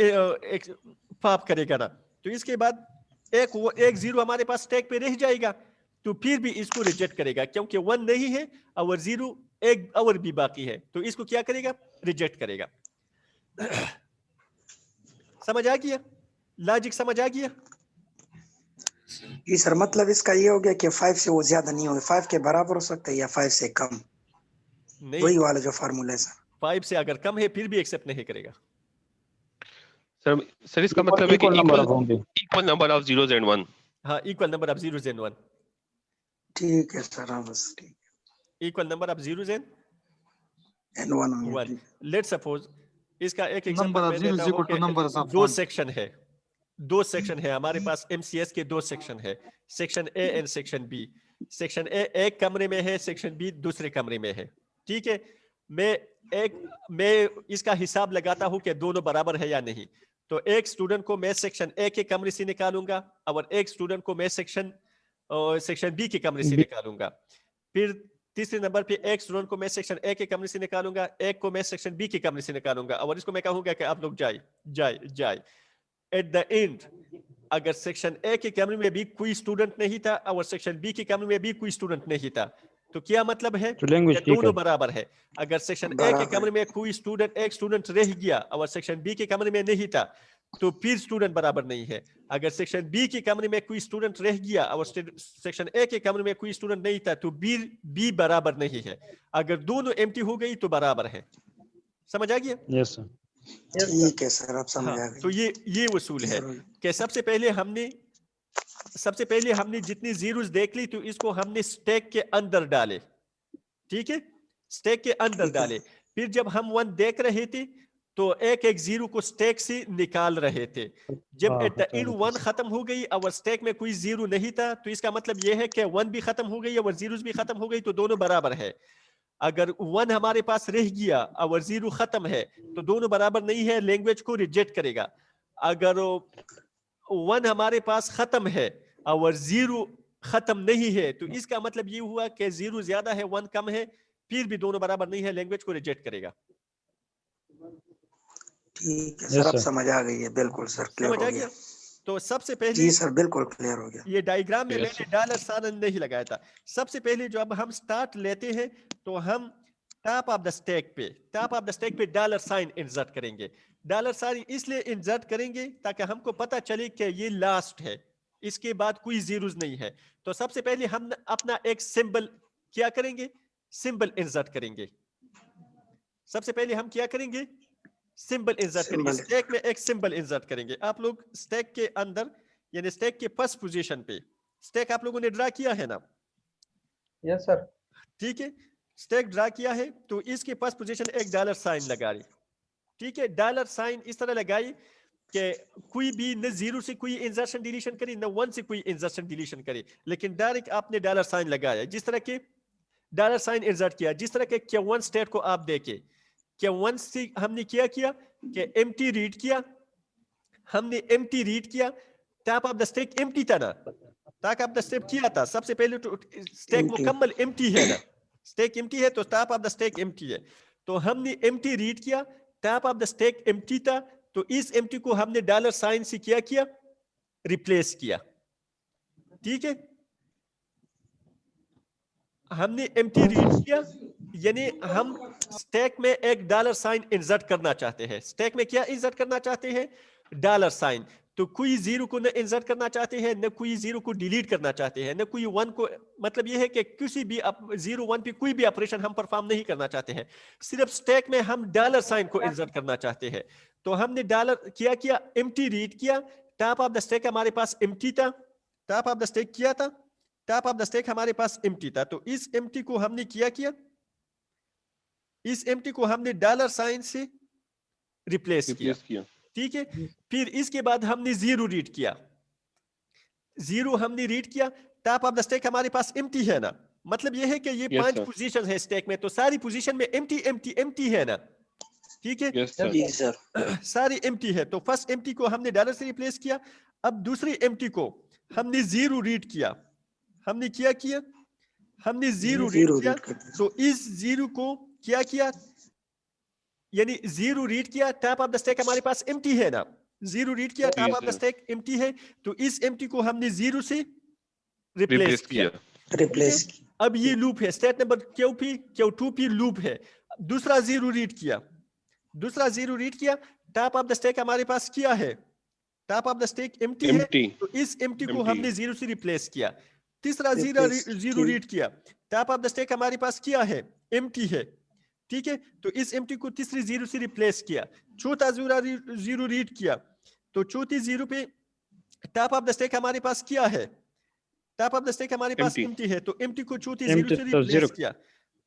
पॉप करेगा ना। तो इसके बाद एक 0 हमारे पास स्टैक पे रह जाएगा तो फिर भी इसको रिजेक्ट करेगा क्योंकि 1 नहीं है और 0 एक और भी बाकी है तो इसको क्या करेगा? रिजेक्ट करेगा। समझ आ गया? लॉजिक समझ आ गया? जी सर, मतलब इसका ये हो गया कि 5 से वो ज्यादा नहीं होगा, 5 के बराबर हो सकता है या 5 से कम, नहीं, वही वाला जो फार्मूला है सर। 5 से अगर कम है फिर भी एक्सेप्ट नहीं करेगा। सर इसका मतलब है कि equal number of zeros and 1। हाँ, equal number of zeros and 1। ठीक है सर, हाँ बस ठीक है। Equal number of zeros and 1। Let's suppose इसका एक एग्जांपल मैं देता हूं कि दो सेक्शन है हमारे पास एमसीएस के, 2 सेक्शन है, section A and section B. Section A एक कमरे में है, सेक्शन बी दूसरे कमरे में है, ठीक है। मैं इसका हिसाब लगाता हूं कि दोनों बराबर है या नहीं। तो एक स्टूडेंट को मैं सेक्शन ए के कमरे से निकालूंगा और एक स्टूडेंट को मैं सेक्शन बी के कमरे से निकालूंगा। फिर तीसरे नंबर पे एक स्टूडेंट को मैं सेक्शन ए के कमरे से निकालूंगा, एक को मैं सेक्शन बी के कमरे से निकालूंगा और इसको मैं कहूंगा कि आप लोग जाए। एट द एंड अगर सेक्शन ए के कमरे में भी कोई स्टूडेंट नहीं था और सेक्शन बी के कमरे में भी कोई स्टूडेंट नहीं था तो क्या मतलब है? तो दोनों बराबर है। अगर सेक्शन ए के कमरे में कोई एक स्टूडेंट रह गया और सेक्शन बी के कमरे में नहीं था तो फिर स्टूडेंट बराबर नहीं है। अगर सेक्शन बी के कमरे में कोई स्टूडेंट रह गया और सेक्शन ए के कमरे में कोई स्टूडेंट नहीं था तो बी बराबर नहीं है। अगर दोनों एम्प्टी हो गई तो बराबर है। समझ आ गया? Yes sir. ठीक है सर, आप समझ आ गए। तो ये उसूल है कि सबसे पहले हमने जितनी जीरोस देख ली तो इसको हमने स्टैक के अंदर डाले, ठीक है, स्टैक के अंदर डाले। फिर जब हम 1 देख रहे थे तो एक जीरो को स्टैक से निकाल रहे थे। जब एट द एंड 1 खत्म हो गई और स्टैक में कोई जीरो नहीं था तो इसका मतलब यह है कि 1 भी खत्म हो गई और जीरोस भी खत्म हो गई तो दोनों बराबर है। اگر 1 ہمارے پاس رہ گیا اور 0 ختم ہے تو دونوں برابر نہیں ہے, لینگویج کو ریجیکٹ کرے گا. اگر 1 ہمارے پاس ختم ہے اور 0 ختم نہیں ہے تو اس کا مطلب یہ ہوا کہ 0 زیادہ ہے 1 کم ہے, پھر بھی دونوں برابر نہیں ہے, لینگویج کو ریجیکٹ کرے گا. ٹھیک ہے سر, اب سمجھ آ گئی ہے. بالکل سر, کلیئر سمجھ آ ہو گیا. گیا. تو سب سے پہلے جی سر بالکل کلیئر ہو گیا. یہ ڈائیگرام میں Yes, میں نے ڈالر سائن نہیں لگایا تھا. سب سے پہلے جو اب ہم سٹارٹ لیتے ہیں تو ہم ٹاپ آف دا اسٹیک پہ ڈالر سائن انسرٹ کریں گے. ڈالر سائن اس لیے انسرٹ کریں گے تاکہ ہم کو پتا چلے کہ یہ لاسٹ ہے, اس کے بعد کوئی زیروز نہیں ہے. تو سب سے پہلے ہم اپنا ایک سمبل کیا کریں گے, سمبل انسرٹ کریں گے. سب سے پہلے ہم کیا کریں گے, سمبل انسرٹ کریں گے. اسٹیک میں ایک سمبل انسرٹ کریں گے. آپ لوگ اسٹیک کے اندر یعنی اسٹیک کے فرسٹ پوزیشن پہ اسٹیک آپ لوگوں نے ڈرا کیا ہے نا, یس سر. ٹھیک ہے, اسٹیک ڈرا کیا ہے تو اس کے فرسٹ پوزیشن ایک ڈالر سائن لگا رہی. ٹھیک ہے, ڈالر سائن اس طرح لگائی کہ کوئی بھی نہ 0 سے کوئی انسرشن ڈیلیشن کرے نہ 1 سے کوئی انسرشن ڈیلیشن کرے, لیکن ڈائریکٹ آپ نے ڈالر سائن لگایا. جس طرح کے ڈالر سائن انسرٹ کیا, جس طرح کہ Q1 اسٹیٹ کو آپ دیکھیں, Q1 سے ہم نے کیا کہ empty ریڈ کیا, ہم نے empty ریڈ کیا. Top of the stack empty تھا نا, ٹاپ آف دا اسٹیک کیا تھا. سب سے پہلے تو اسٹیک مکمل empty ہے نا, اسٹیک empty ہے تو top of the stack empty ہے. تو ہم نے empty ریڈ کیا, top of the stack empty تھا, تو اس empty کو ہم نے ڈالر سائن سے کیا ریپلیس کیا. ٹھیک ہے, ہم نے empty ریڈ کیا یعنی ہم اسٹیک میں ایک ڈالر سائن انسرٹ کرنا چاہتے ہیں. اسٹیک میں کیا انسرٹ کرنا چاہتے ہیں, ڈالر سائن. تو کوئی 0 کو نہ انسرٹ کرنا چاہتے ہیں, نہ کوئی 0 کو ڈیلیٹ کرنا چاہتے ہیں, نہ کوئی 1 کو. مطلب یہ ہے کہ کسی بھی 0 1 پہ کوئی بھی آپریشن ہم پرفارم نہیں کرنا چاہتے ہیں, صرف اسٹیک میں ہم ڈالر سائن کو انسرٹ کرنا چاہتے ہیں. تو ہم نے ڈالر کیا empty ریڈ کیا, ٹاپ آف دا اسٹیک ہمارے پاس empty تھا, ٹاپ آف دا اسٹیک کیا تھا, ٹاپ آف دا اسٹیک ہمارے پاس empty تھا. تو اس empty کو ہم نے کیا اس empty کو ہم نے ڈالر سائن سے ریپلیس کیا. ٹھیک ہے, پھر اس کے بعد ہم نے 0 ریڈ کیا, 0 ہم نے ریڈ کیا. ٹاپ آف دا اسٹیک ہمارے پاس empty ہے نا, مطلب یہ ہے کہ یہ 5 پوزیشن ہے اسٹیک میں, تو ساری پوزیشن میں empty ہے نا. ٹھیک ہے, ساری empty ہے. تو فرسٹ empty کو ہم نے ڈالر سے ریپلیس کیا. اب دوسری empty کو ہم نے 0 ریڈ کیا, ہم نے کیا ہم نے 0 ریڈ کیا. تو اس 0 کو کیا یعنی 0 ریڈ کیا, ٹاپ آف دا اسٹیک ہمارے پاس empty ہے نا, 0 ریڈ کیا, top of the stack empty ہے, تو اس empty کو ہم نے 0 سے ریپلیس کیا. اب یہ لوپ ہے, اسٹیٹ نمبر Q2 پہ لوپ ہے. دوسرا 0 ریڈ کیا, ٹاپ آف دا اسٹیک ہمارے پاس کیا ہے, top of the stack empty ہے, تو اس empty کو ہم نے 0 سے ریپلیس کیا. تیسرا 0 ریڈ کیا, ٹاپ آف دا اسٹیک ہمارے پاس کیا ہے, empty ہے. ٹھیک ہے, تو اس empty کو تیسری 0 سے ریپلیس کیا. چوتھا 0 ریڈ کیا, تو چوتھی 0 پہ ٹاپ آف دا اسٹیک ہمارے پاس کیا ہے, ٹاپ آف دا اسٹیک ہمارے پاس empty ہے, تو empty کو چوتھی 0 سے ریپلیس کیا.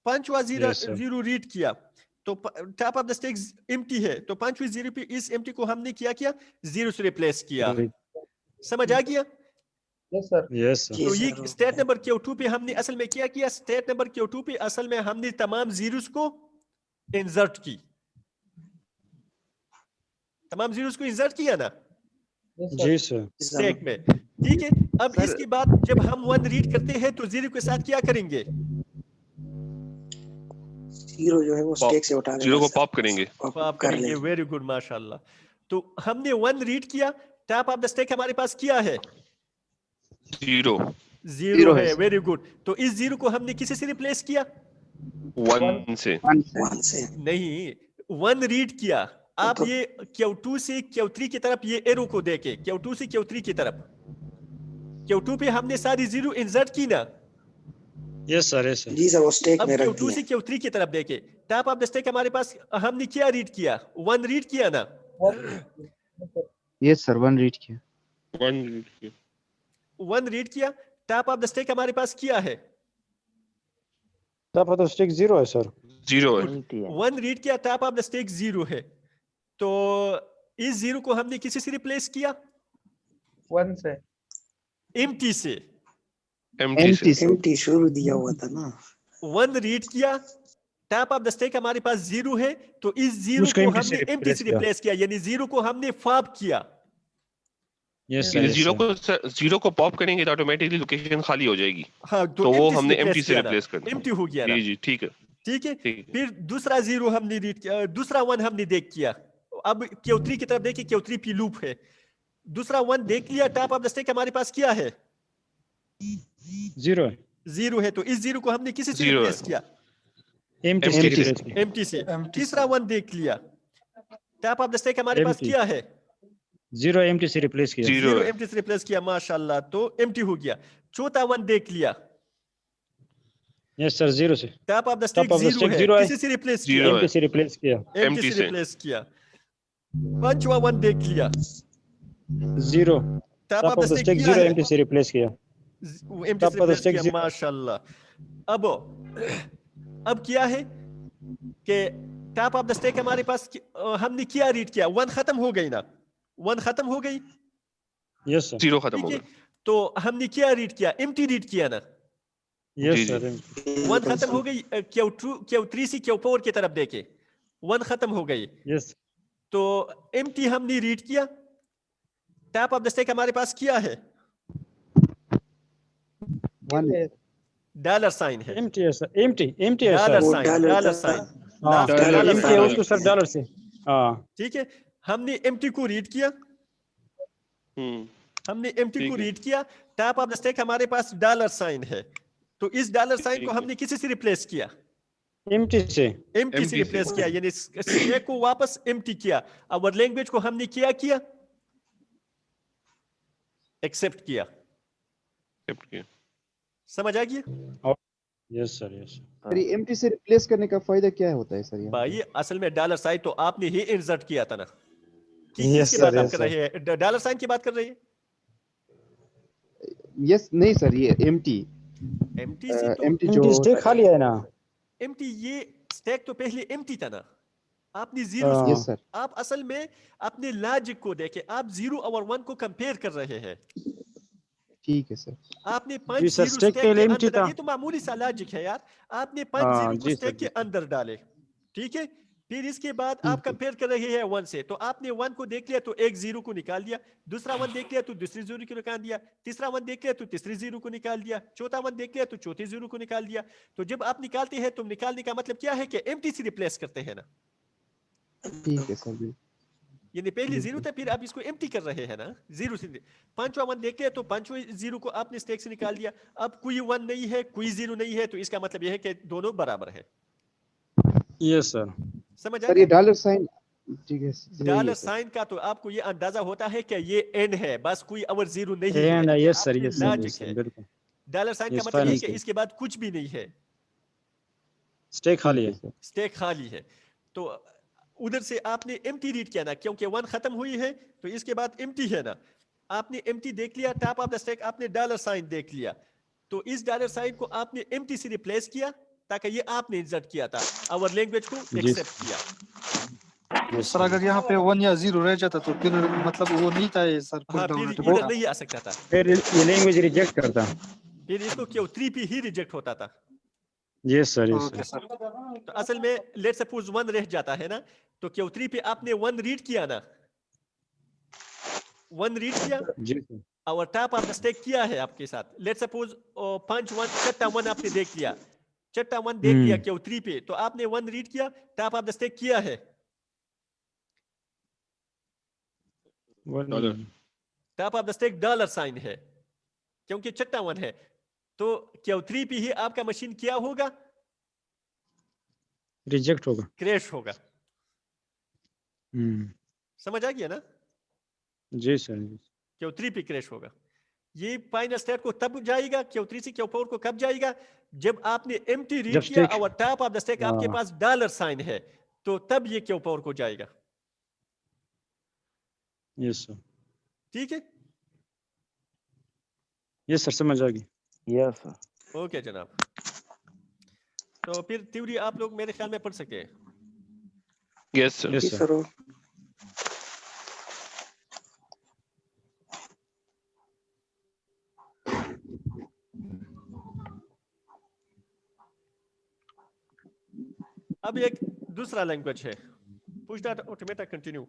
پانچواں 0 ریڈ کیا, تو top of the stack empty ہے, تو پانچویں 0 پہ اس empty کو ہم نے کیا 0 سے ریپلیس کیا. سمجھ آ گیا؟ یس سر. تو یہ اسٹیٹ نمبر Q2 پہ ہم نے اصل میں کیا اسٹیٹ نمبر Q2 پہ اصل میں ہم نے تمام زیروز کو انسرٹ کی, تمام زیروز کو انسرٹ کیا نا جی سر اسٹیک میں. ٹھیک ہے, اب اس کے بعد جب ہم 1 ریڈ کرتے ہیں تو 0 کے ساتھ کیا کریں گے, 0 جو ہے وہ اسٹیک سے اٹھا 0 کو پاپ کریں گے. پاپ کریں گے. ویری گڈ, ماشاءاللہ. تو ہم نے 1 ریڈ کیا, ٹاپ آف دا اسٹیک ہمارے پاس کیا ہے, 0 ہے. Very good. تو اس 0 کو ہم نے کسی سے ریپلیس کیا, 1 سے نہیں, 1 ریڈ کیا. آپ یہ Q2 سے Q3 کی طرف یہ ایرو کو دیکھیں, Q2 سے Q3 کی طرف, Q2 پہ ہم نے ساری 0 انسرٹ کی نا. یس سر جی سر, وہ اسٹیک میں رکھ Q2 سے Q3 کی طرف دیکھیں, ٹاپ آف دا اسٹیک ہمارے پاس ہم نے کیا ریڈ کیا, 1 ریڈ کیا نا. یس سر 1 ریڈ کیا, 1 ریڈ کیا, ٹاپ آف دا اسٹیک ہمارے پاس کیا ہے, ٹاپ آف دا اسٹیک 0 ہے سر, 0 ہے. 1 ریڈ کیا, ٹاپ آف دا اسٹیک 0 ہے. تو اس 0 کو ہم نے کسی سے ریپلیس کیا, 1 سے, empty سے. empty شروع دیا ہوا تھا نا. 1 ریڈ کیا, टॉप ऑफ द स्टैक हमारे पास 0 है, तो इस 0 उसको को empty से हमने एम्प्टी से replace रिप्लेस किया, यानी 0 को हमने फॉप किया. Yes sir, yes sir. Zero को पॉप करेंगे तो ऑटोमेटिकली लोकेशन खाली हो जाएगी. हाँ, तो वो empty हमने replace एम्प्टी से किया ना, रिप्लेस कर दिया. empty हो गया ना. जी जी ठीक है. ठीक है. ठीक है. फिर दूसरा 0 हमने रीड किया, दूसरा 1 हमने देख किया. अब Q3 की तरफ देखिए, Q3 p लूप है. दूसरा 1 देख लिया, टॉप ऑफ द स्टैक हमारे पास क्या है? 0 0 है, तो इस 0 को हमने किसी से 0 रिप्लेस है. किया? empty से Empty replace किया. एम्प्टी से. Empty तीसरा 1 देख लिया, टॉप ऑफ द स्टैक हमारे पास Empty. क्या है? 0 empty से replace किया. 0 0 है. एम्प्टी से रिप्लेस किया, माशाल्लाह, तो एम्प्टी हो गया. चौथा 1 देख लिया, Yes sir, 0 से. Top of the stack Top of the 0 stack है, 0 है. किसी से रिप्लेस 0 किया? है. empty से replace किया. एम्प्टी Empty से से. रिप्लेस किया. पांचवा 1 देख लिया, 0 top top of the of the stack stack क्या 0 है? empty से replace किया. एम्प्टी Top से of the रिप्लेस stack किया, 0. माशाल्लाह. अब क्या है कि टॉप ऑफ द स्टैक हमारे पास हमने क्या रीड किया? 1 खत्म हो गई ना, 1 खत्म हो गई. Yes sir. 0 खत्म हो ठीक है, गया. तो हमने क्या रीड किया? एम्प्टी रीड किया ना. Yes जी, sir. जी. 1 खत्म हो गई, Q3 से Q4 की तरफ देखे, 1 खत्म हो गई, Yes. तो एम्प्टी हमने रीड किया. टॉप ऑफ द स्टैक हमारे पास क्या है? डॉलर साइन है. empty है sir. empty है dollar sir. Sign, dollar dollar था. साइन. हाँ, Dollar empty sign. है उसको sir dollar से. हाँ. ठीक है, हमने एम्प्टी को रीड किया, हमने एम्प्टी ठीक को है. रीड किया. टॉप ऑफ द स्टैक हमारे पास डॉलर साइन है, तो इस डॉलर साइन ठीक को है. हमने किसी से रिप्लेस किया? empty से. एम्प्टी से Empty रिप्लेस से. किया, यानी स्टैक को वापस एम्प्टी किया. और लैंग्वेज को हमने क्या किया? एक्सेप्ट किया. Accept किया. समझ आ गया Yes sir, yes sir. Sir ये empty से रिप्लेस करने का फायदा क्या होता है सर यहाँ भाई? असल में डॉलर साइन तो आपने ही इंसर्ट किया था ना. Yes, किसकी sir, बात आप yes, कर रहे हैं? डॉलर साइन की बात कर रहे हैं? यस नहीं सर, ये empty एम्प्टी से तो empty जो empty stack खाली है ना. एम्प्टी, ये स्टैक तो पहले एम्प्टी था ना. आपने 0 हाँ. यस सर आप असल में अपने लॉजिक को देखें, आप 0 और 1 को कंपेयर कर रहे हैं. ठीक है सर. आपने जी 5 सर, 0 stack स्टैक पहले के empty अंदर, था. ये तो मामूली सा लॉजिक है यार. आपने 5 हाँ, 0 को जी स्टैक सर, के जी सर. अंदर डाले, ठीक है. फिर इसके बाद ठीक आप है. कंपेयर कर रहे हैं 1 से, तो आपने 1 को देख लिया तो एक 0 को निकाल दिया, दूसरा 1 देख लिया तो दूसरी 0 को निकाल दिया, तीसरा 1 देख लिया तो तीसरी 0 को निकाल दिया, चौथा 1 देख लिया तो चौथी 0 को निकाल दिया. तो जब आप निकालते हैं तो निकालने का मतलब क्या है कि एम्प्टी से रिप्लेस करते हैं ना. ठीक है सर. यानी पहले 0 था, फिर आप इसको एम्प्टी कर रहे हैं ना. 0 से पांचवा 1 देख लिया तो पांचवें 0 को आपने स्टैक से निकाल दिया. अब कोई 1 नहीं है, कोई 0 नहीं है, तो इसका मतलब यह है कि दोनों बराबर है. Yes sir. समझ आ सर ये गया? डॉलर साइन ठीक है सही है डॉलर सर. साइन का तो आपको ये अंदाजा होता है कि ये एन है, बस कोई और 0 नहीं है. And ये yes sir, आपकी yes sir, logic yes sir. है. बिल्कुल. डॉलर साइन का Yes, मतलब ये है कि fine. इसके बाद कुछ भी नहीं है, Stack खाली है. ठीक है सर. स्टैक खाली है. तो उधर से आपने एम्प्टी रीड किया ना, क्योंकि 1 खत्म हुई है, तो इसके बाद एम्प्टी है ना. आपने एम्प्टी देख लिया, टॉप ऑफ द स्टैक आपने डॉलर साइन देख लिया, तो इस डॉलर साइन को आपने एम्प्टी से रिप्लेस किया, ताकि ये आपने इंसर्ट किया था, और लैंग्वेज को जी. एक्सेप्ट किया. Yes sir sir. अगर यहाँ पे 1 या 0 रह जाता तो फिर मतलब वो नहीं था ये सर. हाँ, pull down फिर attempt इधर था. नहीं आ सकता था, फिर ये language reject करता. फिर इसको क्यों 3 पे ही रिजेक्ट होता था. Yes sir, yes okay sir. Sir. तो असल में लेट सपोज 1 रह जाता है ना, तो Q3 पे आपने 1 रीड किया ना, 1 रीड किया, जी sir. और टॉप ऑफ द स्टैक किया है आपके साथ. लेट सपोज 5 1 छठा 1 आपने देख लिया, छठा 1 देख लिया Q3 पे, तो आपने 1 रीड किया, टॉप ऑफ द स्टैक किया है, Dollar. Top of the stack dollar sign है, क्योंकि छठा 1 है. तो Q3 पे ही आपका मशीन क्या होगा? Reject होगा. क्रैश होगा. समझ आ गया ना? जी sir. Q3 पे क्रैश होगा. ये फाइनल स्टेट को तब जाएगा, Q3 से Q4 को कब जाएगा? जब आपने एम्प्टी रीड जब किया stack- और टॉप ऑफ द स्टैक आपके हाँ. पास डॉलर साइन है, तो तब ये Q4 को जाएगा. Yes sir. ठीक है? Yes sir, समझ आ गई. Yes sir. ओके जनाब. तो फिर थ्योरी आप लोग मेरे ख्याल में पढ़ सकते हैं. Yes sir. Yes जी sir. सर. वो अब एक दूसरा लैंग्वेज है, पुश डॉट ऑटोमेटा कंटिन्यू,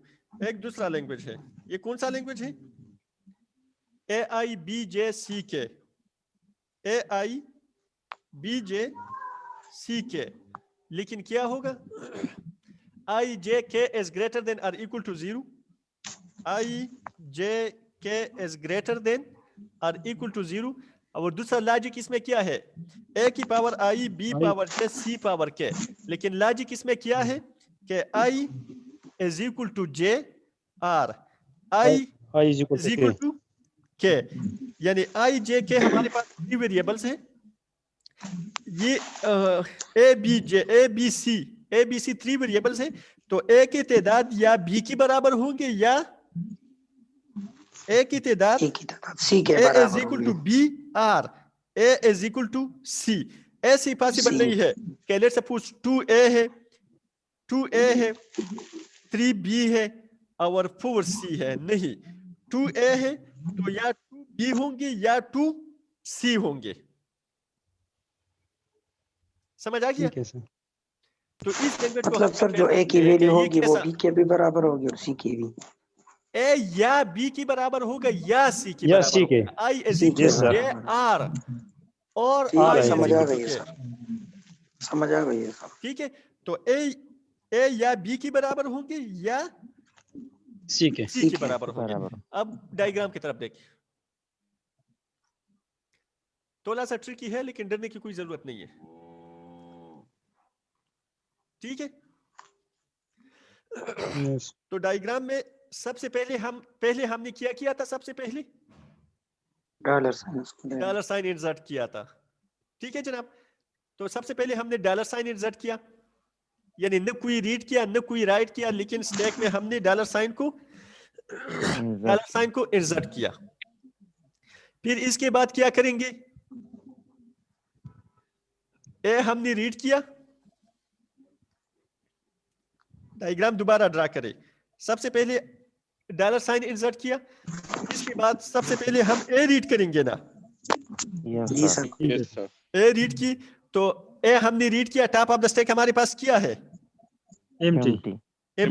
एक दूसरा लैंग्वेज है। ये कौन सा लैंग्वेज है? AIBJCK, AIBJCK, लेकिन क्या होगा? IJK is greater than or equal to 0, IJK is greater than or equal to 0। और दूसरा लॉजिक इसमें क्या है? A की power I, B power K, C power K, लेकिन लॉजिक इसमें क्या है कि I is equal to J R, I is equal to K, यानी I J K हमारे पास 3 वेरिएबल्स हैं। ये A B C 3 वेरिएबल्स हैं, तो A की तादाद या B की बराबर होंगे या A की तादाद C के A बराबर is equal होंगे। to B R, A is equal to C। ऐसी पॉसिबल नहीं है कि लेट्स सपोज 2A है, 3B है और 4C है, नहीं, 2A है तो या 2B होंगे या 2C होंगे। समझ आ गया? ठीक है सर। तो इस लैंग्वेज को मतलब सर जो A की वैल्यू होगी वो B के भी बराबर होगी और C की भी। A या B की बराबर होगा या C की या बराबर C के। होगा। I is C equal के to बराबर। J R और ठीक I है, is समझ आ equal to गई है K। सर, समझ आ गई है सर। ठीक है, तो A या B की बराबर होंगे या C के। C के बराबर होंगे। अब डायग्राम की तरफ देखिए, थोड़ा सा ट्रिकी है लेकिन डरने की कोई जरूरत नहीं है। ठीक है, तो डायग्राम में सबसे पहले हमने क्या किया था? सबसे पहले डॉलर साइन इंसर्ट किया था। ठीक है जनाब, तो सबसे पहले हमने डॉलर साइन इंसर्ट किया, यानी न कोई रीड किया न कोई राइट किया, लेकिन स्टैक में हमने डॉलर साइन को इंसर्ट किया। फिर इसके बाद क्या करेंगे? ए हमने रीड किया, डायग्राम दोबारा ड्रा करें। सबसे पहले डॉलर साइन इंसर्ट किया, इसके बाद सबसे पहले हम ए रीड करेंगे ना। जी सर। ए रीड की, तो ए हमने रीड किया, टॉप ऑफ द स्टैक हमारे पास क्या है? एम्प्टी है।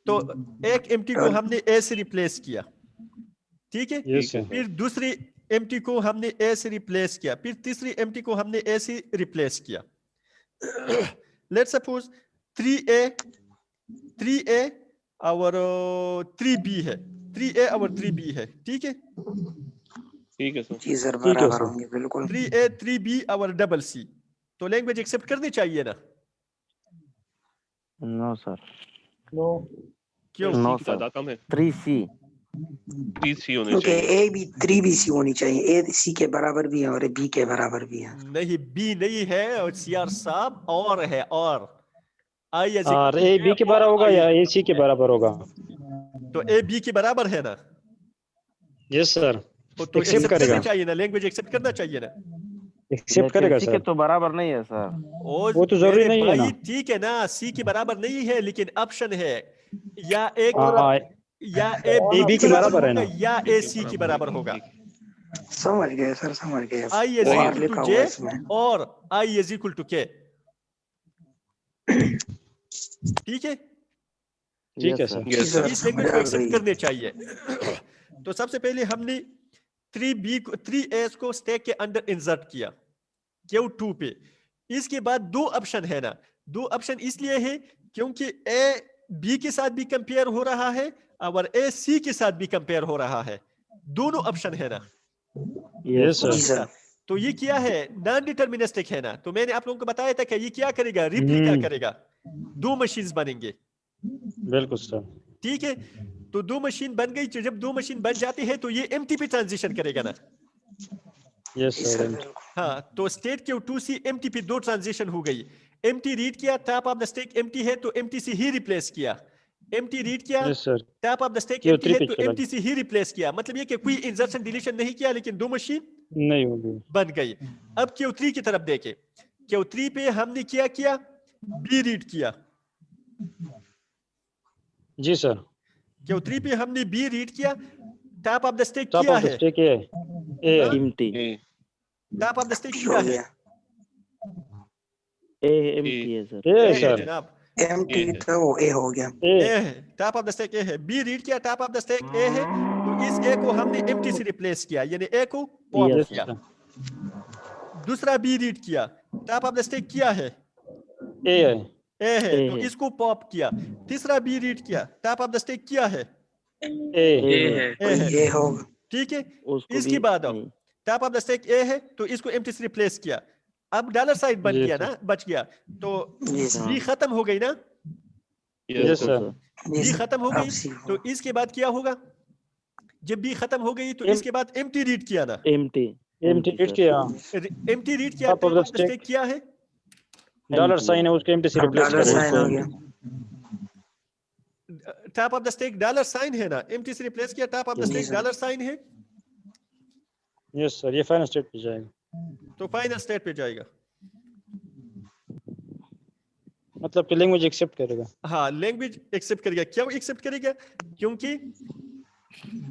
तो एक एम्प्टी को हमने ए से रिप्लेस किया। ठीक है, फिर दूसरी एम्प्टी को हमने ए से रिप्लेस किया, फिर तीसरी एम्प्टी को हमने ए से रिप्लेस किया। लेट्स सपोज 3A और 3B है, 3A और 3B है। ठीक है, ठीक है सर। जी सर, बराबर होंगे बिल्कुल। 3A 3B और डबल C, तो लैंग्वेज एक्सेप्ट करनी चाहिए ना? No sir. क्यों? नो की तादाद कम है। 3C होनी क्योंकि चाहिए। A भी 3BC होनी चाहिए, A C के बराबर भी है और B के बराबर भी है। नहीं, B नहीं है और CR साहब और है, और I is equal और to A B के बराबर होगा या A C के बराबर होगा? तो A B के बराबर है ना? Yes sir. तो एक्सेप्ट करेगा करना चाहिए ना, लैंग्वेज एक्सेप्ट करना चाहिए ना। एक्सेप्ट करेगा C सर। के तो बराबर नहीं है सर। वो तो जरूरी नहीं है ना। ठीक है ना, C के बराबर नहीं है, लेकिन ऑप्शन है या एक या A B के बराबर है ना, या A C के बराबर होगा। समझ गए सर, समझ गए। I is equal to J और I is equal to K। ठीक है, ठीक है सर। इस लैंग्वेज को एक्सेप्ट करने चाहिए। तो सबसे पहले हमने 3A को स्टैक के अंदर इंसर्ट किया Q2 पे। इसके बाद दो ऑप्शन है ना, दो ऑप्शन इसलिए है क्योंकि A B के साथ भी कंपेयर हो रहा है और A C के साथ भी कंपेयर हो रहा है, दोनों ऑप्शन है ना। Yes sir. तो ये क्या है? नॉन डिटरमिनिस्टिक है ना। तो मैंने आप लोगों को बताया था कि ये क्या करेगा? रिप्लिका करेगा, दो मशीन्स बनेंगे। बिल्कुल सर। ठीक है, तो दो मशीन बन गई, जब दो मशीन बन जाती है तो ये एम्प्टी पे ट्रांजिशन करेगा ना। Yes sir. हाँ, तो स्टेट के 2C एम्प्टी पे दो ट्रांजिशन हो गई। एम्प्टी रीड किया, top of the stack empty है तो एम्प्टी से ही रिप्लेस किया। एम्प्टी रीड किया, top of the stack empty है तो एम्प्टी से ही रिप्लेस किया। मतलब ये कि कोई इंसर्शन डिलीशन नहीं किया, लेकिन दो मशीन नहीं होगी, बन गई। अब Q3 की तरफ देखें। Q3 पे हमने क्या किया? B रीड किया। जी सर। Q3 पे हमने B रीड किया, top of the stack top क्या ऑफ द है? स्टैक है टॉप ऑफ द स्टैक क्या है? empty है सर. ए ए है सर जनाब, empty तो वो A हो गया. ए ए है, टॉप ऑफ द स्टैक ए है. बी रीड किया, टॉप ऑफ द स्टैक ए है, तो इस ए को हमने एम्प्टी से रिप्लेस किया, यानी ए को पॉप Yes, किया. सर दूसरा बी रीड किया, टॉप ऑफ द स्टैक किया है, ए है ए है, ए तो है. इसको पॉप किया. तीसरा बी रीड किया, टॉप ऑफ द स्टैक किया है, ए A है. ए है, ये होगा. ठीक है. उसको इसके भी बाद नहीं. टॉप ऑफ द स्टैक ए है, तो इसको एम्प्टी से रिप्लेस किया. अब डॉलर साइन बन जी गया सर. ना, बच गया, तो जी सर. बी खत्म हो गई ना, यस बिल्कुल सर. सर. जी बी सर. खत्म हो अब गई, C तो होगा. इसके बाद क्या होगा? जब बी खत्म हो गई तो एम- इसके बाद एम्प्टी रीड किया ना, empty. Empty Empty read sir. किया, एम्प्टी रीड किया, Top of top the of the stack किया है, डॉलर Empty. साइन है उसको एम्प्टी से अब रिप्लेस डॉलर करें. साइन हो गया. Top of the stack dollar sign है ना, एम्प्टी से रिप्लेस किया, टॉप ऑफ द जी स्टैक सर. डॉलर साइन है, यस सर, ये फाइनल स्टेट पे जाएगा. तो फाइनल स्टेट पे जाएगा. मतलब कि लैंग्वेज एक्सेप्ट करेगा. हाँ, लैंग्वेज एक्सेप्ट करेगा. क्यों एक्सेप्ट करेगा? क्योंकि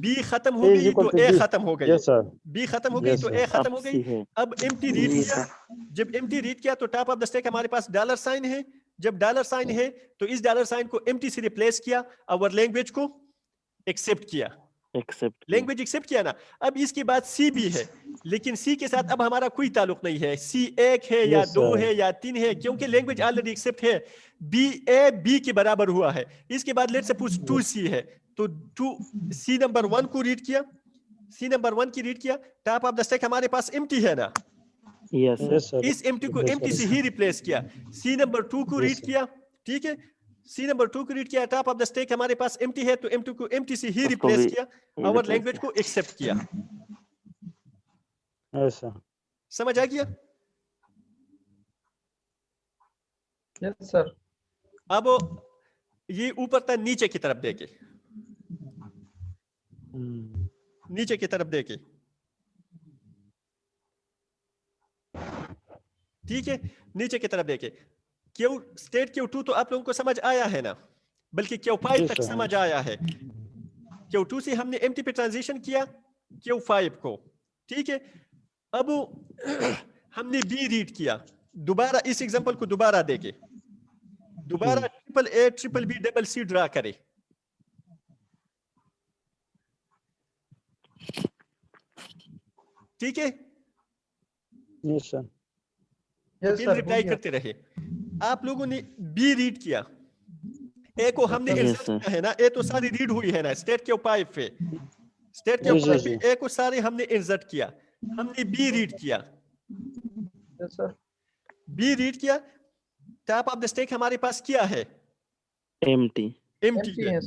बी खत्म हो A is गई equal तो to ए B. खत्म हो गई, यस सर. बी खत्म हो गई Yes, तो sir. ए खत्म अब हो C गई. है. अब एम्प्टी रीड जी किया, सर. जब एम्प्टी रीड किया तो टॉप ऑफ द स्टैक हमारे पास डॉलर साइन है, जब डॉलर साइन है तो इस डॉलर साइन को एम्प्टी से रिप्लेस किया और लैंग्वेज को एक्सेप्ट किया. Accept. लैंग्वेज एक्सेप्ट किया ना. अब इसके बाद सी भी है, लेकिन सी के साथ अब हमारा कोई ताल्लुक नहीं है. सी एक है या Yes, दो sir. है या तीन है, क्योंकि लैंग्वेज ऑलरेडी एक्सेप्ट है. बी ए बी के बराबर हुआ है. इसके बाद लेट्स सपोज 2C है, तो 2C नंबर 1 को रीड किया, सी नंबर 1 की रीड किया, टॉप ऑफ द स्टैक हमारे पास एम्प्टी है ना, Yes sir. Yes sir. इस एम्प्टी को Yes, एम्प्टी sir. से ही रिप्लेस किया. सी नंबर 2 को Yes, रीड sir. किया, ठीक है, सी नंबर 2 को रीड किया, टॉप ऑफ द स्टैक हमारे पास एम्प्टी है, तो एम्प्टी को एम्प्टी से ही उसको रिप्लेस भी किया ही और replace लैंग्वेज किया. को एक्सेप्ट किया. Yes sir. समझ आ गया? Yes sir. अब ये ऊपर तक नीचे की तरफ देखे, नीचे की तरफ देखे, ठीक है, नीचे की तरफ देखे. क्यू स्टेट Q2 तो आप लोगों को समझ आया है ना, बल्कि Q5 जी, तक सर. समझ आया है. Q2 से हमने एम्प्टी पे ट्रांजिशन किया Q5 को, ठीक है. अब हमने B रीड किया. दोबारा इस एग्जांपल को दोबारा देखे, दोबारा triple A triple B double C draw करे. ठीक है, यस सर. यस फिर सर. रिप्लाई करते रहे. आप लोगों ने बी रीड किया, ए को हमने Yes, इंसर्ट sir. किया है ना, ए तो सारी रीड हुई है ना स्टेट के ऊपर पे, स्टेट के जी, ऊपर जी, पे ए को सारे हमने इंसर्ट किया. हमने बी रीड किया, यस सर. बी रीड किया, टॉप ऑफ द स्टैक हमारे पास क्या है? Empty. एम्प्टी एम्प्टी है. है.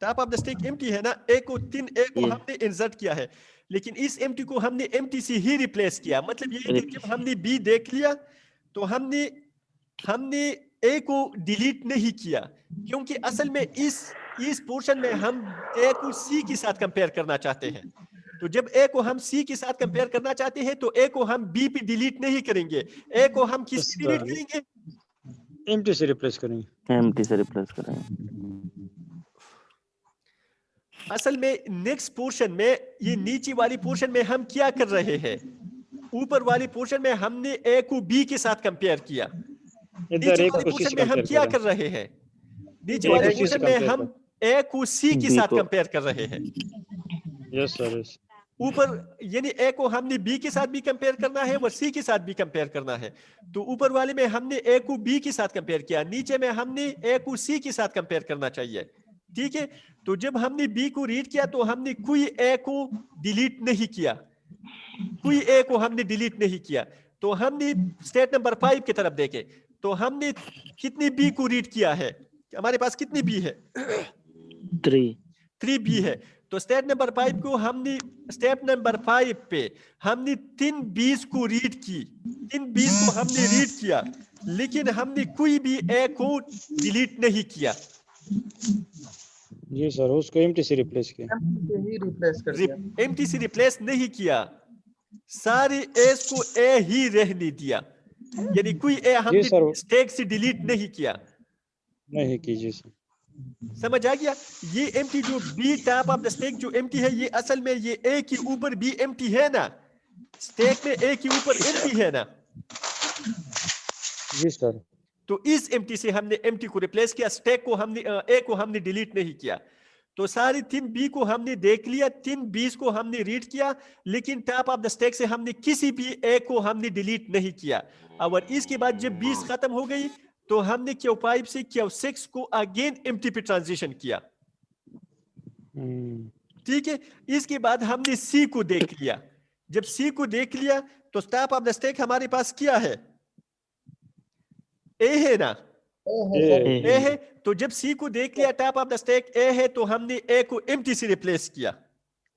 Top of the stack empty है ना, ए को Yeah. हमने इंसर्ट किया है, लेकिन इस एम्प्टी को हमने एम्प्टी से ही रिप्लेस किया. मतलब ये कि जब हमने बी देख लिया तो हमने ए को डिलीट नहीं किया, क्योंकि असल में इस पोर्शन में हम ए को सी के साथ कंपेयर करना चाहते हैं. तो जब ए को हम सी के साथ कंपेयर करना चाहते हैं तो ए को हम बी पे डिलीट नहीं करेंगे, ए को हम किस पे डिलीट करेंगे? एम्प्टी से रिप्लेस करेंगे. Empty से replace करेंगे. असल में नेक्स्ट पोर्शन में, ये नीचे वाली पोर्शन में हम क्या कर रहे हैं? ऊपर वाली पोर्शन में हमने ए को बी के साथ कंपेयर किया. इधर नीचे एक वाली को सी पोर्शन से में हम कंपेयर क्या कर कर रहे हैं? नीचे एक वाली को सी से पोर्शन में compare हम ए को सी के B साथ को। कंपेयर कर रहे हैं. Yes sir. यस. ऊपर यानी ए को हमने बी के साथ भी कंपेयर करना है और सी के साथ भी कंपेयर करना है. तो ऊपर वाले में हमने ए को बी के साथ कंपेयर किया, नीचे में हमने ए को सी के साथ कंपेयर करना चाहिए. ठीक है, तो जब हमने बी को रीड किया तो हमने कोई ए को डिलीट नहीं किया, कोई ए को हमने डिलीट नहीं किया. तो हमने स्टेट नंबर 5 की तरफ देखे तो हमने कितनी बी को रीड किया है? हमारे पास कितनी बी है? 3 बी है. तो स्टेट नंबर 5 को हमने, स्टेप नंबर 5 पे हमने 3 बीस को रीड की, 3 बीस को हमने रीड किया, लेकिन हमने कोई भी ए को डिलीट नहीं किया. जी सर, उसको एम्प्टी से रिप्लेस किया. एम्प्टी से ही रिप्लेस कर दिया. एम्प्टी से रिप्लेस नहीं किया, सारे एस को ए ही रहने दिया, यानी कोई ए हमने सर. स्टैक से डिलीट नहीं किया. नहीं कीजिए सर. समझ आ गया? ये एम्प्टी जो बी टॉप ऑफ द स्टैक जो एम्प्टी है, ये असल में ये ए के ऊपर बी एम्प्टी है ना, स्टैक में ए के ऊपर एम्प्टी है ना. जी सर। तो इस एम्प्टी से हमने एम्प्टी को रिप्लेस किया, स्टैक को हमने ए को हमने डिलीट नहीं किया। तो सारी 3 बी को हमने देख लिया, 3 बीस को हमने रीड किया, लेकिन टॉप ऑफ द स्टैक से हमने किसी भी ए को हमने डिलीट नहीं किया। और इसके बाद जब 20 खत्म हो गई तो हमने Q5 से Q6 को अगेन एम्प्टी पे ट्रांजिशन किया। ठीक है, इसके बाद हमने सी को देख लिया। जब सी को देख लिया तो टॉप ऑफ द स्टैक हमारे पास क्या है? ए है ना? ए है। तो जब सी को देख लिया टॉप ऑफ द स्टैक ए है, तो हमने ए को एम्प्टी से रिप्लेस किया,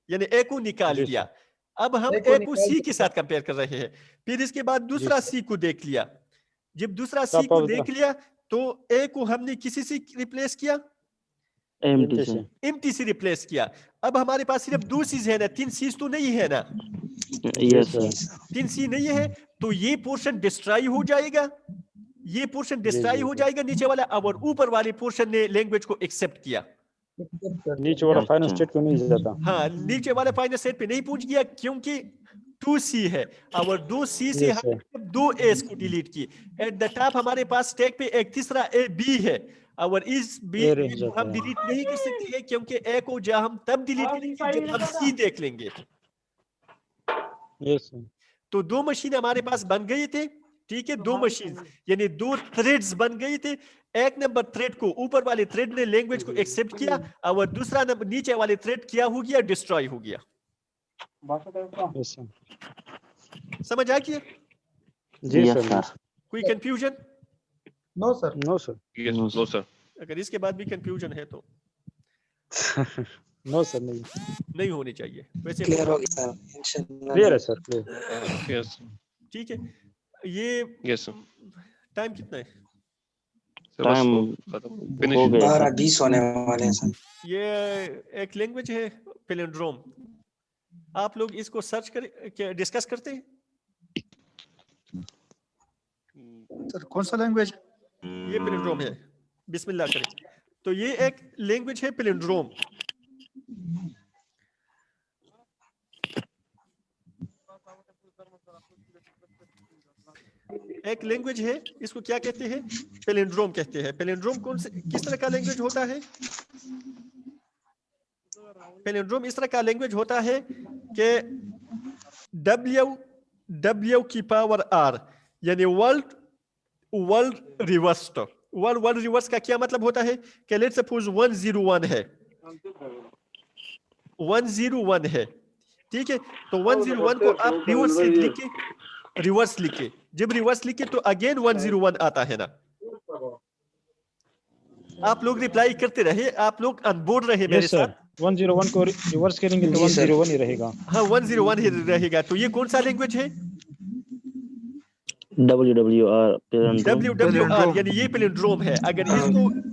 यानी ए को निकाल दिया। अब हम ए को सी के साथ कंपेयर कर रहे हैं। फिर इसके बाद दूसरा सी को देख लिया। जब दूसरा सी को देख लिया तो ए को हमने किसी से रिप्लेस किया? एम्प्टी से रिप्लेस किया। अब हमारे पास सिर्फ 2 सीज है ना, 3 सीज तो नहीं है ना? Yes sir. 3 सी नहीं है, तो ये पोर्शन डिस्ट्रॉय हो जाएगा, ये पोर्शन डिस्ट्रॉय हो जाएगा नीचे वाला, और ऊपर वाले पोर्शन ने लैंग्वेज को एक्सेप्ट किया। नीचे वाला फाइनल स्टेट को नहीं जाता। हाँ, नीचे वाला फाइनल स्टेट पे नहीं पहुंच गया क्योंकि 2C है, और 2C से हमने 2 एस को डिलीट की। एट द टॉप हमारे पास स्टैक पे एक तीसरा ए बी है, और इस बी को हम डिलीट नहीं कर सकते हैं क्योंकि ए को जब हम तब डिलीट करेंगे जब हम सी देख लेंगे। यस। तो 2 मशीन हमारे पास बन गई थे। ठीक है, 2 मशीन यानी 2 थ्रेड्स बन गई थे। एक नंबर थ्रेड को ऊपर वाले थ्रेड ने लैंग्वेज को एक्सेप्ट किया, और दूसरा नंबर नीचे वाले थ्रेड क्या हो गया? डिस्ट्रॉय हो गया। समझ आ गया? जी सर। कोई confusion? No sir. No sir. Yes, no sir. अगर इसके बाद भी कंफ्यूजन है तो नो सर, नहीं होनी चाहिए। वैसे क्लियर हो गया सर। क्लियर है सर, क्लियर। Yes. ठीक है। ये Yes sir. टाइम कितना है? Sir, बस टाइम खत्म। Finish. हो गया। 12:20 होने वाले हैं सर। ये एक लैंग्वेज है पैलिंड्रोम। आप लोग इसको सर्च करें, डिस्कस करते हैं। सर कौन सा लैंग्वेज? ये पैलिंड्रोम है, बिस्मिल्लाह करें। तो ये एक लैंग्वेज है पैलिंड्रोम। एक लैंग्वेज है, इसको क्या कहते हैं? पैलिंड्रोम कहते हैं। पैलिंड्रोम किस तरह का लैंग्वेज होता है? पैलिंड्रोम इस तरह का लैंग्वेज होता है कि W की पावर R, यानी वर्ल्ड रिवर्स्ड। वर्ल्ड रिवर्स का क्या मतलब होता है कि लेट्स सपोज 101 है, 101 है। ठीक है, तो 101 को आप रिवर्स से लिखे, रिवर्स लिखे। जब रिवर्स लिखे तो अगेन 101 आता है ना। आप लोग रिप्लाई करते रहे, आप लोग अनबोर्ड रहे मेरे साथ। 101 को रिवर्स करेंगे तो 101 ही रहेगा। हाँ, 101 ही रहेगा। तो ये कौन सा लैंग्वेज है? WWR, यानी ये पैलिंड्रोम है।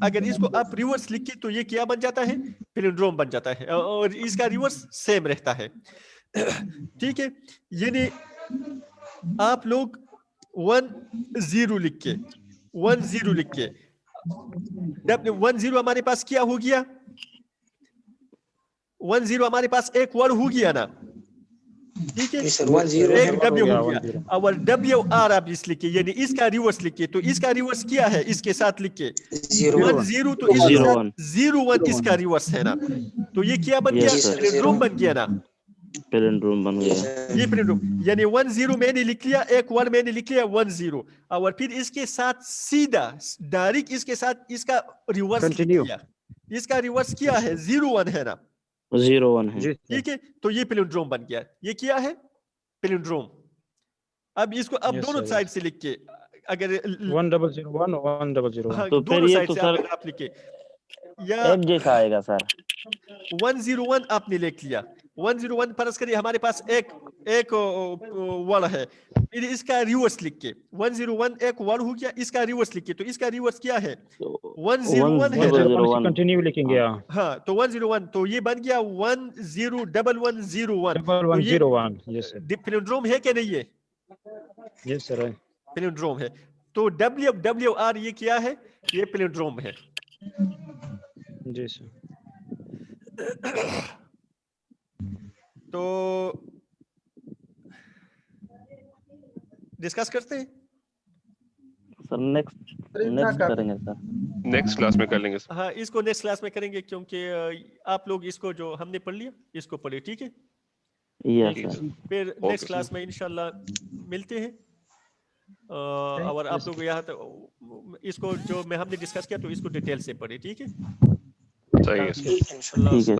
अगर इसको आप रिवर्स लिखे तो ये क्या बन जाता है? पैलिंड्रोम बन जाता है, और इसका रिवर्स सेम रहता है। ठीक है, यानी आप लोग 10 लिख के 10 लिख के 10 हमारे पास क्या हो गया? 10 हमारे पास एक वर्ड हो गया ना। ठीक है, एक W हो गया, और WR आप इस लिखे, यानी इसका रिवर्स लिखे। तो इसका रिवर्स क्या है? इसके साथ लिखे 10, तो इसके साथ 01 इसका रिवर्स है ना। तो ये क्या बन गया? पैलिंड्रोम बन गया ना। पैलिंड्रोम बन गया। ये पैलिंड्रोम यानी 10 मैंने लिख लिया, एक वर्ड मैंने लिख लिया 10, और फिर इसके साथ सीधा डायरेक्ट इसके साथ इसका रिवर्स किया। इसका रिवर्स क्या है? 01 है ना। 01 है। ठीक है, तो ये पैलिंड्रोम बन गया। ये क्या है? पैलिंड्रोम। अब इसको अब दोनों साइड से लिख के, अगर 1001 1001, हाँ, तो दोनों फिर ये साइड तो से सर आप लिखे, या एक जैसा आएगा सर। 101 आपने लिख लिया। 101 फर्ज करिए हमारे पास एक वर्ड है, फिर इसका रिवर्स लिख के 101 एक वर्ड हो गया, इसका रिवर्स लिख के, तो इसका रिवर्स क्या है? 101 है ना। कंटिन्यू लिखेंगे। हाँ, तो 101, तो ये बन गया 101101। 1101। Yes sir. पैलिंड्रोम है कि नहीं है? यस सर, पैलिंड्रोम है। तो WWR ये क्या है? ये पैलिंड्रोम है। जी सर। तो डिस्कस करते हैं। सर नेक्स्ट करेंगे सर। नेक्स्ट क्लास में कर लेंगे सर। हाँ, इसको नेक्स्ट क्लास में करेंगे क्योंकि आप लोग इसको जो हमने पढ़ लिया इसको पढ़े, ठीक है? यस ठीक है सर। फिर नेक्स्ट क्लास में इंशाल्लाह मिलते हैं। और आप लोग यहाँ तक इसको जो मैं हमने डिस्कस किया तो इसको डिटेल से पढ़े, ठीक है? सही है। इंशाल्लाह। ठीक है।